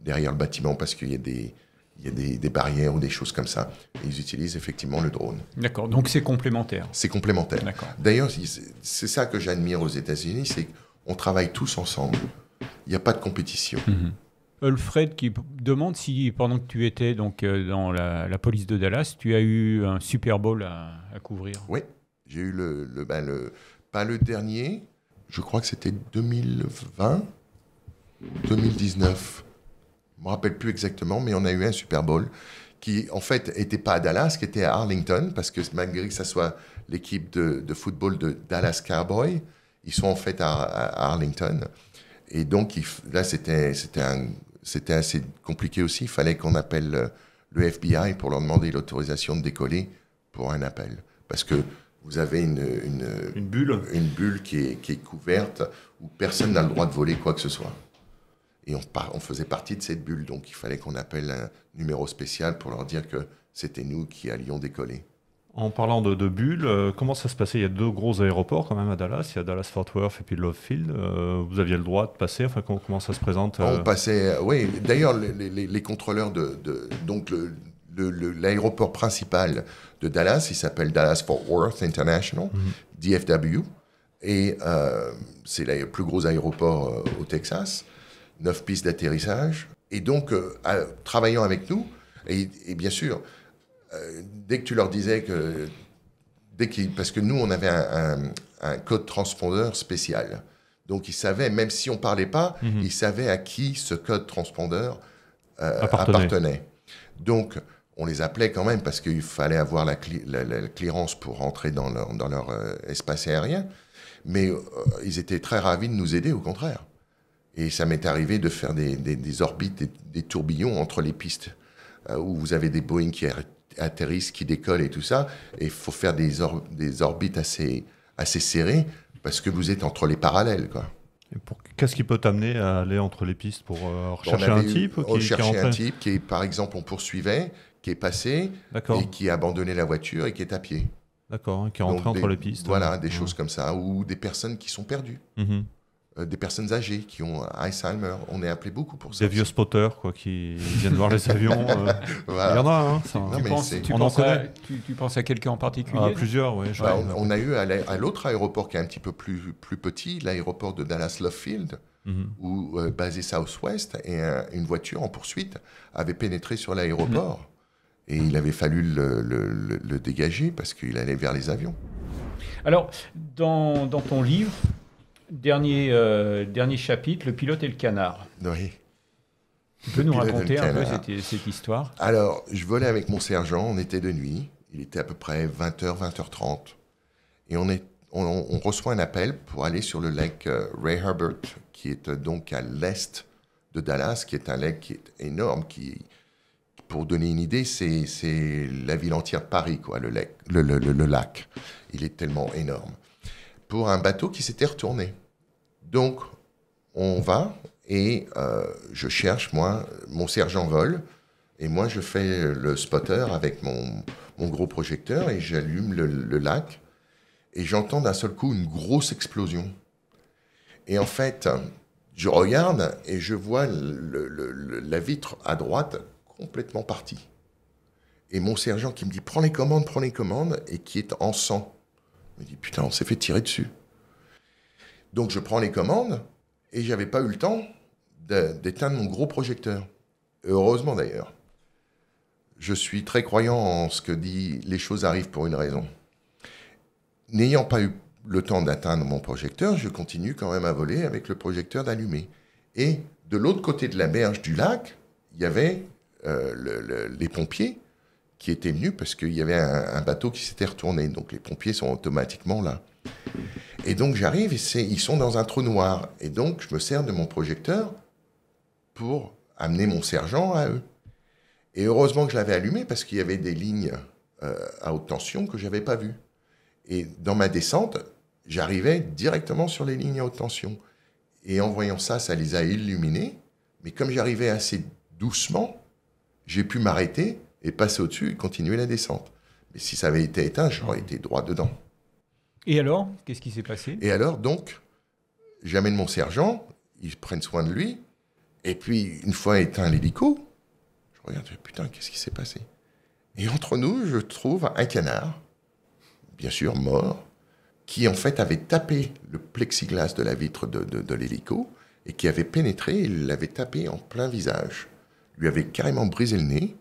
derrière le bâtiment, parce qu'il y a des barrières ou des choses comme ça. Et ils utilisent effectivement le drone. D'accord, donc c'est complémentaire. C'est complémentaire. D'accord. D'ailleurs, c'est ça que j'admire aux États-Unis, c'est qu'on travaille tous ensemble. Il n'y a pas de compétition. Alfred qui demande si, pendant que tu étais donc, dans la police de Dallas, tu as eu un Super Bowl à couvrir. Oui, j'ai eu pas le dernier, je crois que c'était 2020, 2019. Je ne me rappelle plus exactement, mais on a eu un Super Bowl qui en fait n'était pas à Dallas, qui était à Arlington, parce que malgré que ça soit l'équipe de football de Dallas Cowboys, ils sont en fait à Arlington. Et donc là, c'était assez compliqué aussi. Il fallait qu'on appelle le FBI pour leur demander l'autorisation de décoller pour un appel. Parce que vous avez une bulle qui est couverte où personne n'a le droit de voler quoi que ce soit. Et on faisait partie de cette bulle, donc il fallait qu'on appelle un numéro spécial pour leur dire que c'était nous qui allions décoller. En parlant de bulles, comment ça se passait? Il y a 2 gros aéroports quand même à Dallas. Il y a Dallas-Fort Worth et puis Love Field. Vous aviez le droit de passer? Enfin, comment ça se présente? On passait, oui. D'ailleurs, les contrôleurs donc l'aéroport principal de Dallas, il s'appelle Dallas-Fort Worth International, DFW. Et c'est le plus gros aéroport au Texas. 9 pistes d'atterrissage. Et donc, travaillant avec nous, et bien sûr, dès que tu leur disais que... parce que nous, on avait un code transpondeur spécial. Donc, ils savaient, même si on ne parlait pas, ils savaient à qui ce code transpondeur appartenait. Donc, on les appelait quand même parce qu'il fallait avoir la clearance pour rentrer dans leur espace aérien. Mais ils étaient très ravis de nous aider, au contraire. Et ça m'est arrivé de faire des orbites, des tourbillons entre les pistes, où vous avez des Boeing qui atterrissent, qui décollent et tout ça. Et il faut faire des orbites assez serrées, parce que vous êtes entre les parallèles, quoi. Qu'est-ce qui peut t'amener à aller entre les pistes pour rechercher un type On cherchait un type qui, par exemple, on poursuivait, qui est passé, et qui a abandonné la voiture et qui est à pied. D'accord, hein, qui est rentré entre les pistes. Voilà, des choses comme ça, ou des personnes qui sont perdues. Des personnes âgées qui ont Alzheimer. On est appelé beaucoup pour ça. Des vieux spotters quoi, qui viennent voir les avions. Voilà. Il y en a. Hein, tu penses à quelqu'un en particulier? Plusieurs, oui. On a eu à l'autre aéroport qui est un petit peu plus petit, l'aéroport de Dallas-Love Field, où, basé Southwest, et une voiture en poursuite avait pénétré sur l'aéroport. Et il avait fallu le dégager parce qu'il allait vers les avions. Alors, dans ton livre, dernier chapitre, Le pilote et le canard. Oui. Tu peux nous raconter un peu cette histoire? Alors, je volais avec mon sergent, on était de nuit, il était à peu près 20h, 20h30, et on reçoit un appel pour aller sur le lac Ray Herbert, qui est donc à l'est de Dallas, qui est un lac qui est énorme, pour donner une idée, c'est la ville entière de Paris, quoi, le lac. Il est tellement énorme. Pour un bateau qui s'était retourné. Donc, on va et je cherche, moi, mon sergent vole, et moi, je fais le spotter avec mon gros projecteur et j'allume le lac et j'entends d'un seul coup une grosse explosion. Et en fait, je regarde et je vois la vitre à droite complètement partie. Et mon sergent qui me dit « Prends les commandes » et qui est en sang. Je me dis, putain, on s'est fait tirer dessus. Donc, je prends les commandes et je n'avais pas eu le temps d'éteindre mon gros projecteur. Heureusement, d'ailleurs. Je suis très croyant en ce que dit « les choses arrivent pour une raison ». N'ayant pas eu le temps d'atteindre mon projecteur, je continue quand même à voler avec le projecteur allumé. Et de l'autre côté de la berge du lac, il y avait les pompiers qui étaient venus parce qu'il y avait un bateau qui s'était retourné. Donc les pompiers sont automatiquement là. Et donc j'arrive et ils sont dans un trou noir. Et donc je me sers de mon projecteur pour amener mon sergent à eux. Et heureusement que je l'avais allumé parce qu'il y avait des lignes à haute tension que je n'avais pas vues. Et dans ma descente, j'arrivais directement sur les lignes à haute tension. Et en voyant ça, ça les a illuminés. Mais comme j'arrivais assez doucement, j'ai pu m'arrêter et passer au-dessus et continuer la descente. Mais si ça avait été éteint, j'aurais été droit dedans. Et alors, qu'est-ce qui s'est passé? Et alors, donc, j'amène mon sergent, ils prennent soin de lui, et puis, une fois éteint l'hélico, je regarde, putain, qu'est-ce qui s'est passé? Et entre nous, je trouve un canard, bien sûr mort, qui en fait avait tapé le plexiglas de la vitre de l'hélico, et qui avait pénétré, il l'avait tapé en plein visage. Lui avait carrément brisé le nez,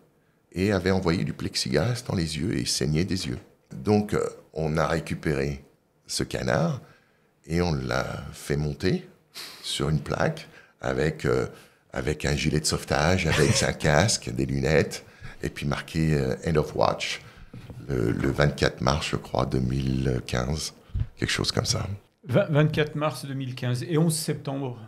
et avait envoyé du plexiglas dans les yeux et saigné des yeux. Donc, on a récupéré ce canard et on l'a fait monter sur une plaque avec un gilet de sauvetage, avec un casque, des lunettes, et puis marqué End of Watch, le 24 mars, je crois, 2015, quelque chose comme ça. 24 mars 2015 et 11 septembre.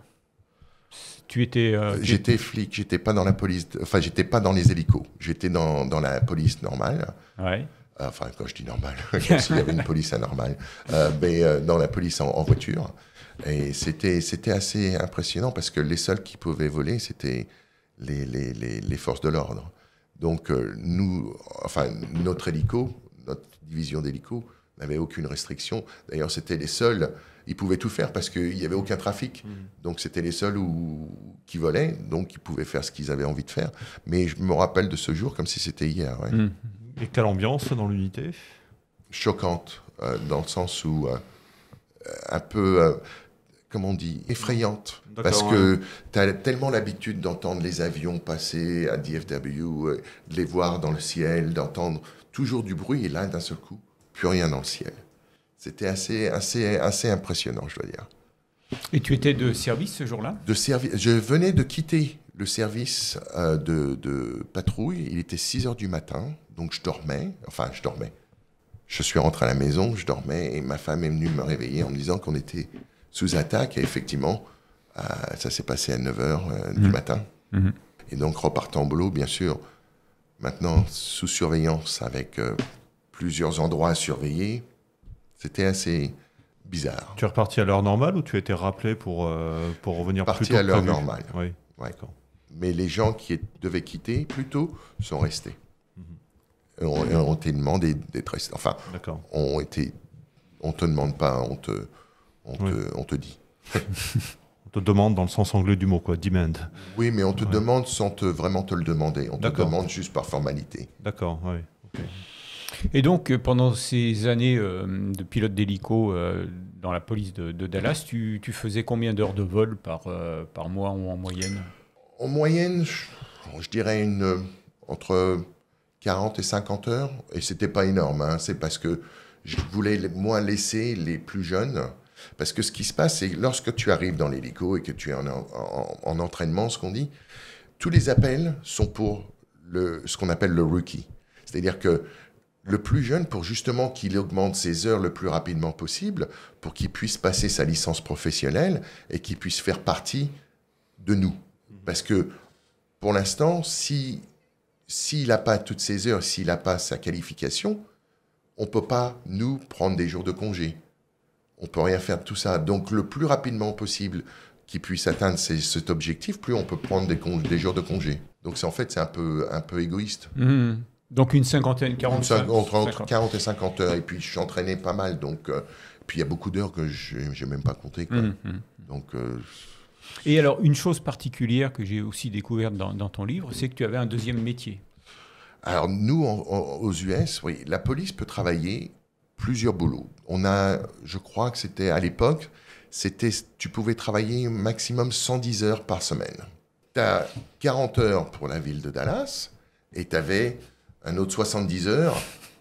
Tu étais. J'étais flic, j'étais pas dans la police, enfin, j'étais pas dans les hélicos, j'étais dans la police normale. Ouais. Enfin, quand je dis normale, comme s'il y avait une police anormale, mais dans la police en voiture. Et c'était assez impressionnant parce que les seuls qui pouvaient voler, c'était les forces de l'ordre. Donc, notre hélico, notre division d'hélico, n'avait aucune restriction. D'ailleurs, c'était les seuls, ils pouvaient tout faire parce qu'il n'y avait aucun trafic. Donc, c'était les seuls qui volaient, donc ils pouvaient faire ce qu'ils avaient envie de faire. Mais je me rappelle de ce jour comme si c'était hier. Ouais. Et quelle ambiance dans l'unité? Choquante, dans le sens où un peu, comment on dit, effrayante. Parce que tu as tellement l'habitude d'entendre les avions passer à DFW, de les voir dans le ciel, d'entendre toujours du bruit, et là, d'un seul coup, plus rien dans le ciel. C'était assez impressionnant, je dois dire. Et tu étais de service ce jour-là? Je venais de quitter le service de patrouille. Il était 6 heures du matin, donc je dormais. Je suis rentré à la maison, je dormais, et ma femme est venue me réveiller en me disant qu'on était sous attaque. Et effectivement, ça s'est passé à 9 heures du matin. Et donc, repartant au boulot, bien sûr, maintenant sous surveillance avec plusieurs endroits à surveiller, c'était assez bizarre. Tu es reparti à l'heure normale ou tu as été rappelé pour revenir plus tôt? Parti à l'heure normale. Oui, ouais. d'accord. Mais les gens qui devaient quitter plus tôt sont restés. On été demandé d'être restés. Enfin, on te demande pas, on te dit. On te demande dans le sens anglais du mot, quoi, demand. Oui, mais on te demande sans vraiment te le demander. On te demande juste par formalité. D'accord, oui. Okay. Et donc, pendant ces années de pilote d'hélico dans la police de Dallas, tu faisais combien d'heures de vol par mois ou en moyenne? En moyenne, je dirais entre 40 et 50 heures. Et c'était pas énorme. Hein. C'est parce que je voulais, moi, laisser les plus jeunes. Parce que ce qui se passe, c'est lorsque tu arrives dans l'hélico et que tu es en entraînement, ce qu'on dit, tous les appels sont pour ce qu'on appelle le rookie. C'est-à-dire que le plus jeune, pour justement qu'il augmente ses heures le plus rapidement possible, pour qu'il puisse passer sa licence professionnelle et qu'il puisse faire partie de nous. Parce que, pour l'instant, s'il n'a pas toutes ses heures, s'il n'a pas sa qualification, on ne peut pas, nous, prendre des jours de congé. On ne peut rien faire de tout ça. Donc, le plus rapidement possible qu'il puisse atteindre cet objectif, plus on peut prendre des jours de congé. Donc, c'est un peu égoïste. Donc, une cinquantaine, 45 entre 40 et 50 heures. Et puis, je suis entraîné pas mal. Donc, puis, il y a beaucoup d'heures que je n'ai même pas compté. Quoi. Donc... Et alors, une chose particulière que j'ai aussi découverte dans ton livre, c'est que tu avais un deuxième métier. Alors, nous, aux US, oui, la police peut travailler plusieurs boulots. Je crois que c'était à l'époque, tu pouvais travailler maximum 110 heures par semaine. Tu as 40 heures pour la ville de Dallas et tu avais un autre 70 heures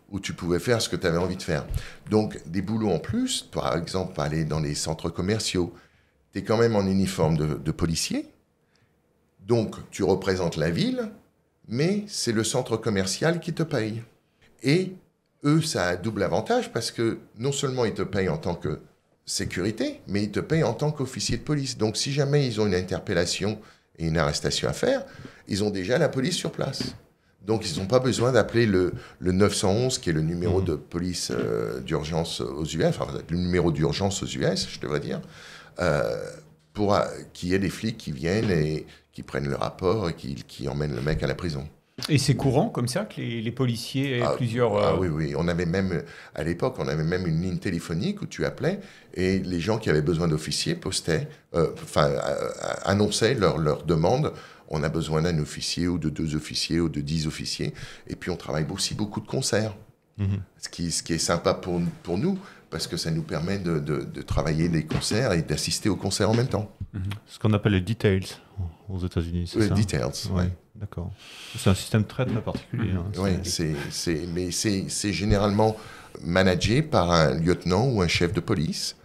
où tu pouvais faire ce que tu avais envie de faire. Donc, des boulots en plus, par exemple, aller dans les centres commerciaux, tu es quand même en uniforme de policier. Donc, tu représentes la ville, mais c'est le centre commercial qui te paye. Et eux, ça a un double avantage parce que non seulement ils te payent en tant que sécurité, mais ils te payent en tant qu'officier de police. Donc, si jamais ils ont une interpellation et une arrestation à faire, ils ont déjà la police sur place. Donc, ils n'ont pas besoin d'appeler le 911, qui est le numéro de police d'urgence aux US, enfin, le numéro d'urgence aux US, je devrais dire, pour qu'il y ait des flics qui viennent et qui prennent le rapport et qui emmènent le mec à la prison. Et c'est courant comme ça que les policiers aient plusieurs... Oui. On avait même, à l'époque, on avait même une ligne téléphonique où tu appelais et les gens qui avaient besoin d'officiers annonçaient leur demande. On a besoin d'un officier ou de 2 officiers ou de 10 officiers. Et puis, on travaille aussi beaucoup de concerts. Ce qui est sympa pour nous, parce que ça nous permet de travailler les concerts et d'assister aux concerts en même temps. Ce qu'on appelle les details aux États-Unis, c'est ça? Details, oui. D'accord. C'est un système très, très particulier. Oui, mais c'est généralement managé par un lieutenant ou un chef de police.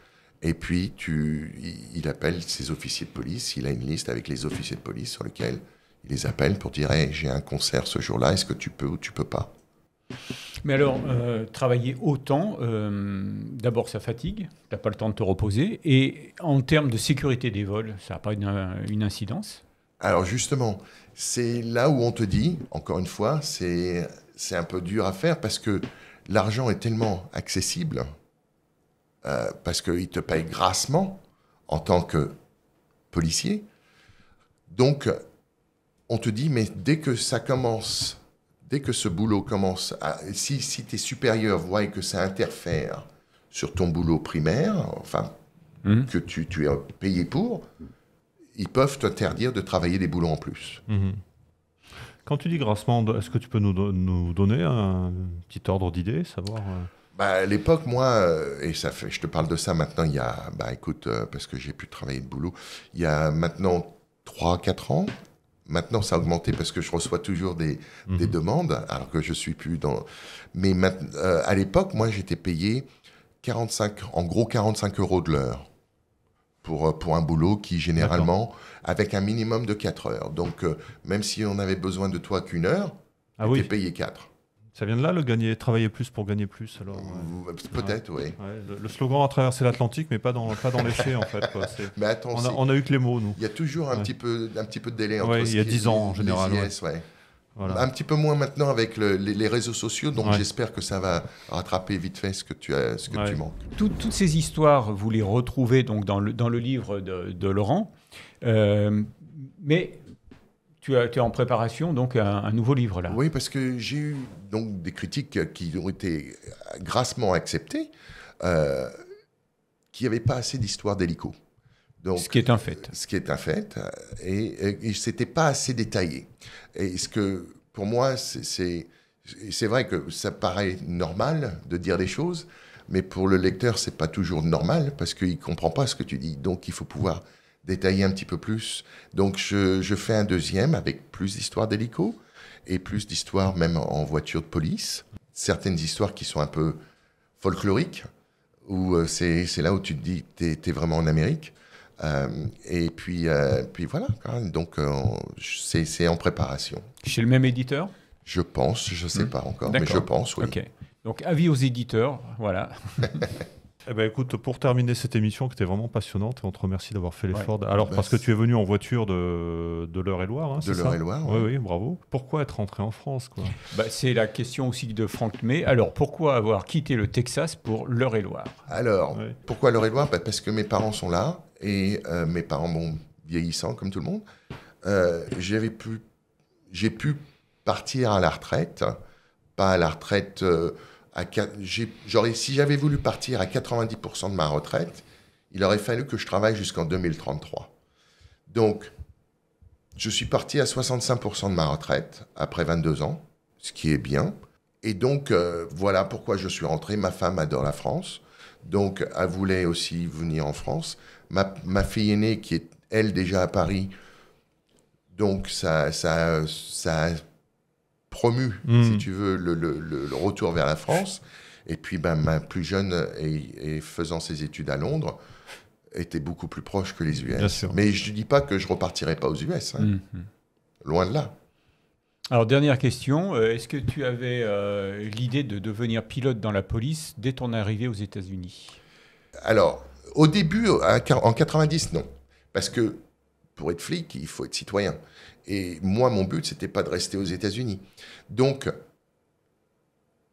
Et puis, il appelle ses officiers de police. Il a une liste avec les officiers de police sur lesquels il les appelle pour dire hey, j'ai un concert ce jour-là, est-ce que tu peux ou tu peux pas? Mais alors, travailler autant, d'abord ça fatigue, tu n'as pas le temps de te reposer, et en termes de sécurité des vols, ça n'a pas une incidence? Alors justement, c'est là où on te dit, encore une fois, c'est un peu dur à faire parce que l'argent est tellement accessible, parce qu'ils te payent grassement en tant que policier. Donc, on te dit, mais dès que ça commence, dès que ce boulot commence, si tes supérieurs voient que ça interfère sur ton boulot primaire, enfin, que tu es payé pour, ils peuvent t'interdire de travailler des boulots en plus. Quand tu dis grassement, est-ce que tu peux nous donner un petit ordre d'idée, savoir À l'époque, moi, et ça fait, je te parle de ça maintenant, il y a, écoute, parce que j'ai pu travailler de boulot, il y a maintenant 3-4 ans. Maintenant, ça a augmenté parce que je reçois toujours des demandes, alors que je ne suis plus dans... Mais à l'époque, moi, j'étais payé en gros 45 € de l'heure pour un boulot qui, généralement, avec un minimum de 4 heures. Donc, même si on avait besoin de toi qu'1 heure, tu étais payé 4. Ça vient de là, travailler plus pour gagner plus, alors Peut-être, oui. Ouais, le slogan a traversé l'Atlantique, mais pas dans les faits, en fait. Quoi. Mais attends, on a eu que les mots, nous. Il y a toujours un petit peu de délai entre il y a 10 ans, en général. Voilà. Un petit peu moins maintenant avec les réseaux sociaux, donc j'espère que ça va rattraper vite fait ce que tu manques. Toutes ces histoires, vous les retrouvez donc dans le livre de Laurent, mais tu es en préparation donc un nouveau livre là. Oui, parce que j'ai eu donc des critiques qui ont été grassement acceptées, qu'il n'y avait pas assez d'histoires d'hélico. Donc, ce qui est un fait. Ce qui est un fait, et ce n'était pas assez détaillé. Et ce que, pour moi, c'est vrai que ça paraît normal de dire des choses, mais pour le lecteur, ce n'est pas toujours normal, parce qu'il ne comprend pas ce que tu dis. Donc, il faut pouvoir détailler un petit peu plus. Donc, je fais un deuxième avec plus d'histoires d'hélico, et plus d'histoires même en voiture de police. Certaines histoires qui sont un peu folkloriques, où c'est là où tu te dis que tu es vraiment en Amérique. Et puis voilà, donc c'est en préparation. Chez le même éditeur? Je pense, je ne sais pas encore, mais je pense, oui. Okay. Donc avis aux éditeurs, voilà. Eh ben, écoute, pour terminer cette émission qui était vraiment passionnante, on te remercie d'avoir fait l'effort. Alors, parce que tu es venu en voiture de l'Eure-et-Loire, hein, c'est ça? De l'Eure-et-Loire, oui, bravo. Pourquoi être rentré en France, quoi? C'est la question aussi de Franck May. Alors, pourquoi avoir quitté le Texas pour l'Eure-et-Loire? Alors, pourquoi l'Eure-et-Loire? Parce que mes parents sont là, et mes parents, vieillissants comme tout le monde, j'ai pu partir à la retraite, pas à la retraite... si j'avais voulu partir à 90% de ma retraite, il aurait fallu que je travaille jusqu'en 2033. Donc, je suis parti à 65% de ma retraite, après 22 ans, ce qui est bien. Et donc, voilà pourquoi je suis rentré. Ma femme adore la France, donc elle voulait aussi venir en France. Ma fille aînée, qui est, elle, déjà à Paris, donc ça a promu, si tu veux, le retour vers la France. Et puis, ma plus jeune, et faisant ses études à Londres, était beaucoup plus proche que les US. Mais je ne dis pas que je ne repartirai pas aux US. Hein. Loin de là. Alors, dernière question. Est-ce que tu avais l'idée de devenir pilote dans la police dès ton arrivée aux États-Unis? Alors, au début, en 90, non. Parce que pour être flic, il faut être citoyen. Et moi, mon but, c'était pas de rester aux États-Unis. Donc,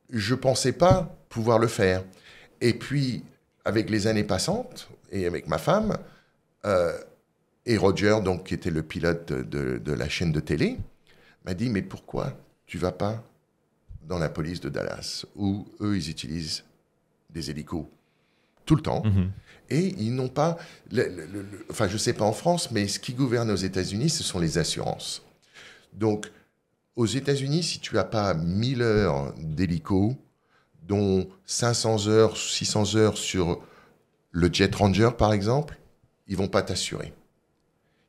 je pensais pas pouvoir le faire. Et puis, avec les années passantes, et avec ma femme, et Roger, donc, qui était le pilote de la chaîne de télé, m'a dit, mais pourquoi tu vas pas dans la police de Dallas, où eux, ils utilisent des hélicos tout le temps. Et ils n'ont pas... enfin, je ne sais pas en France, mais ce qui gouverne aux États-Unis, ce sont les assurances. Donc, aux États-Unis, si tu n'as pas 1000 heures d'hélico, dont 500 heures, 600 heures sur le Jet Ranger, par exemple, ils ne vont pas t'assurer.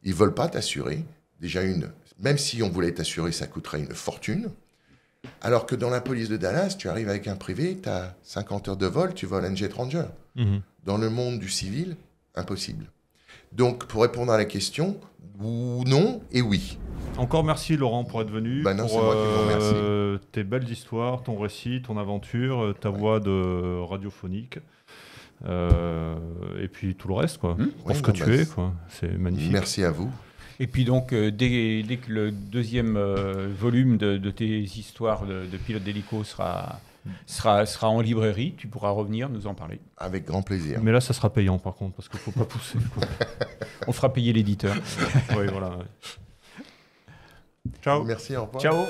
Ils ne veulent pas t'assurer. Déjà, même si on voulait t'assurer, ça coûterait une fortune. Alors que dans la police de Dallas, tu arrives avec un privé, tu as 50 heures de vol, tu voles un Jet Ranger. Dans le monde du civil, impossible. Donc, pour répondre à la question, non et oui. Encore merci Laurent pour être venu, Bah non, pour c'est moi qui vous remercie. tes belles histoires, ton récit, ton aventure, ta voix de radiophonique. Et puis tout le reste, quoi. Pour ce que tu es, quoi. C'est magnifique. Merci à vous. Et puis donc, dès que le deuxième volume de tes histoires de pilote d'hélico sera en librairie, tu pourras revenir nous en parler. Avec grand plaisir. Mais là, ça sera payant par contre, parce qu'il ne faut pas pousser. Quoi. On fera payer l'éditeur. Oui, voilà. Ciao. Merci, au revoir. Ciao.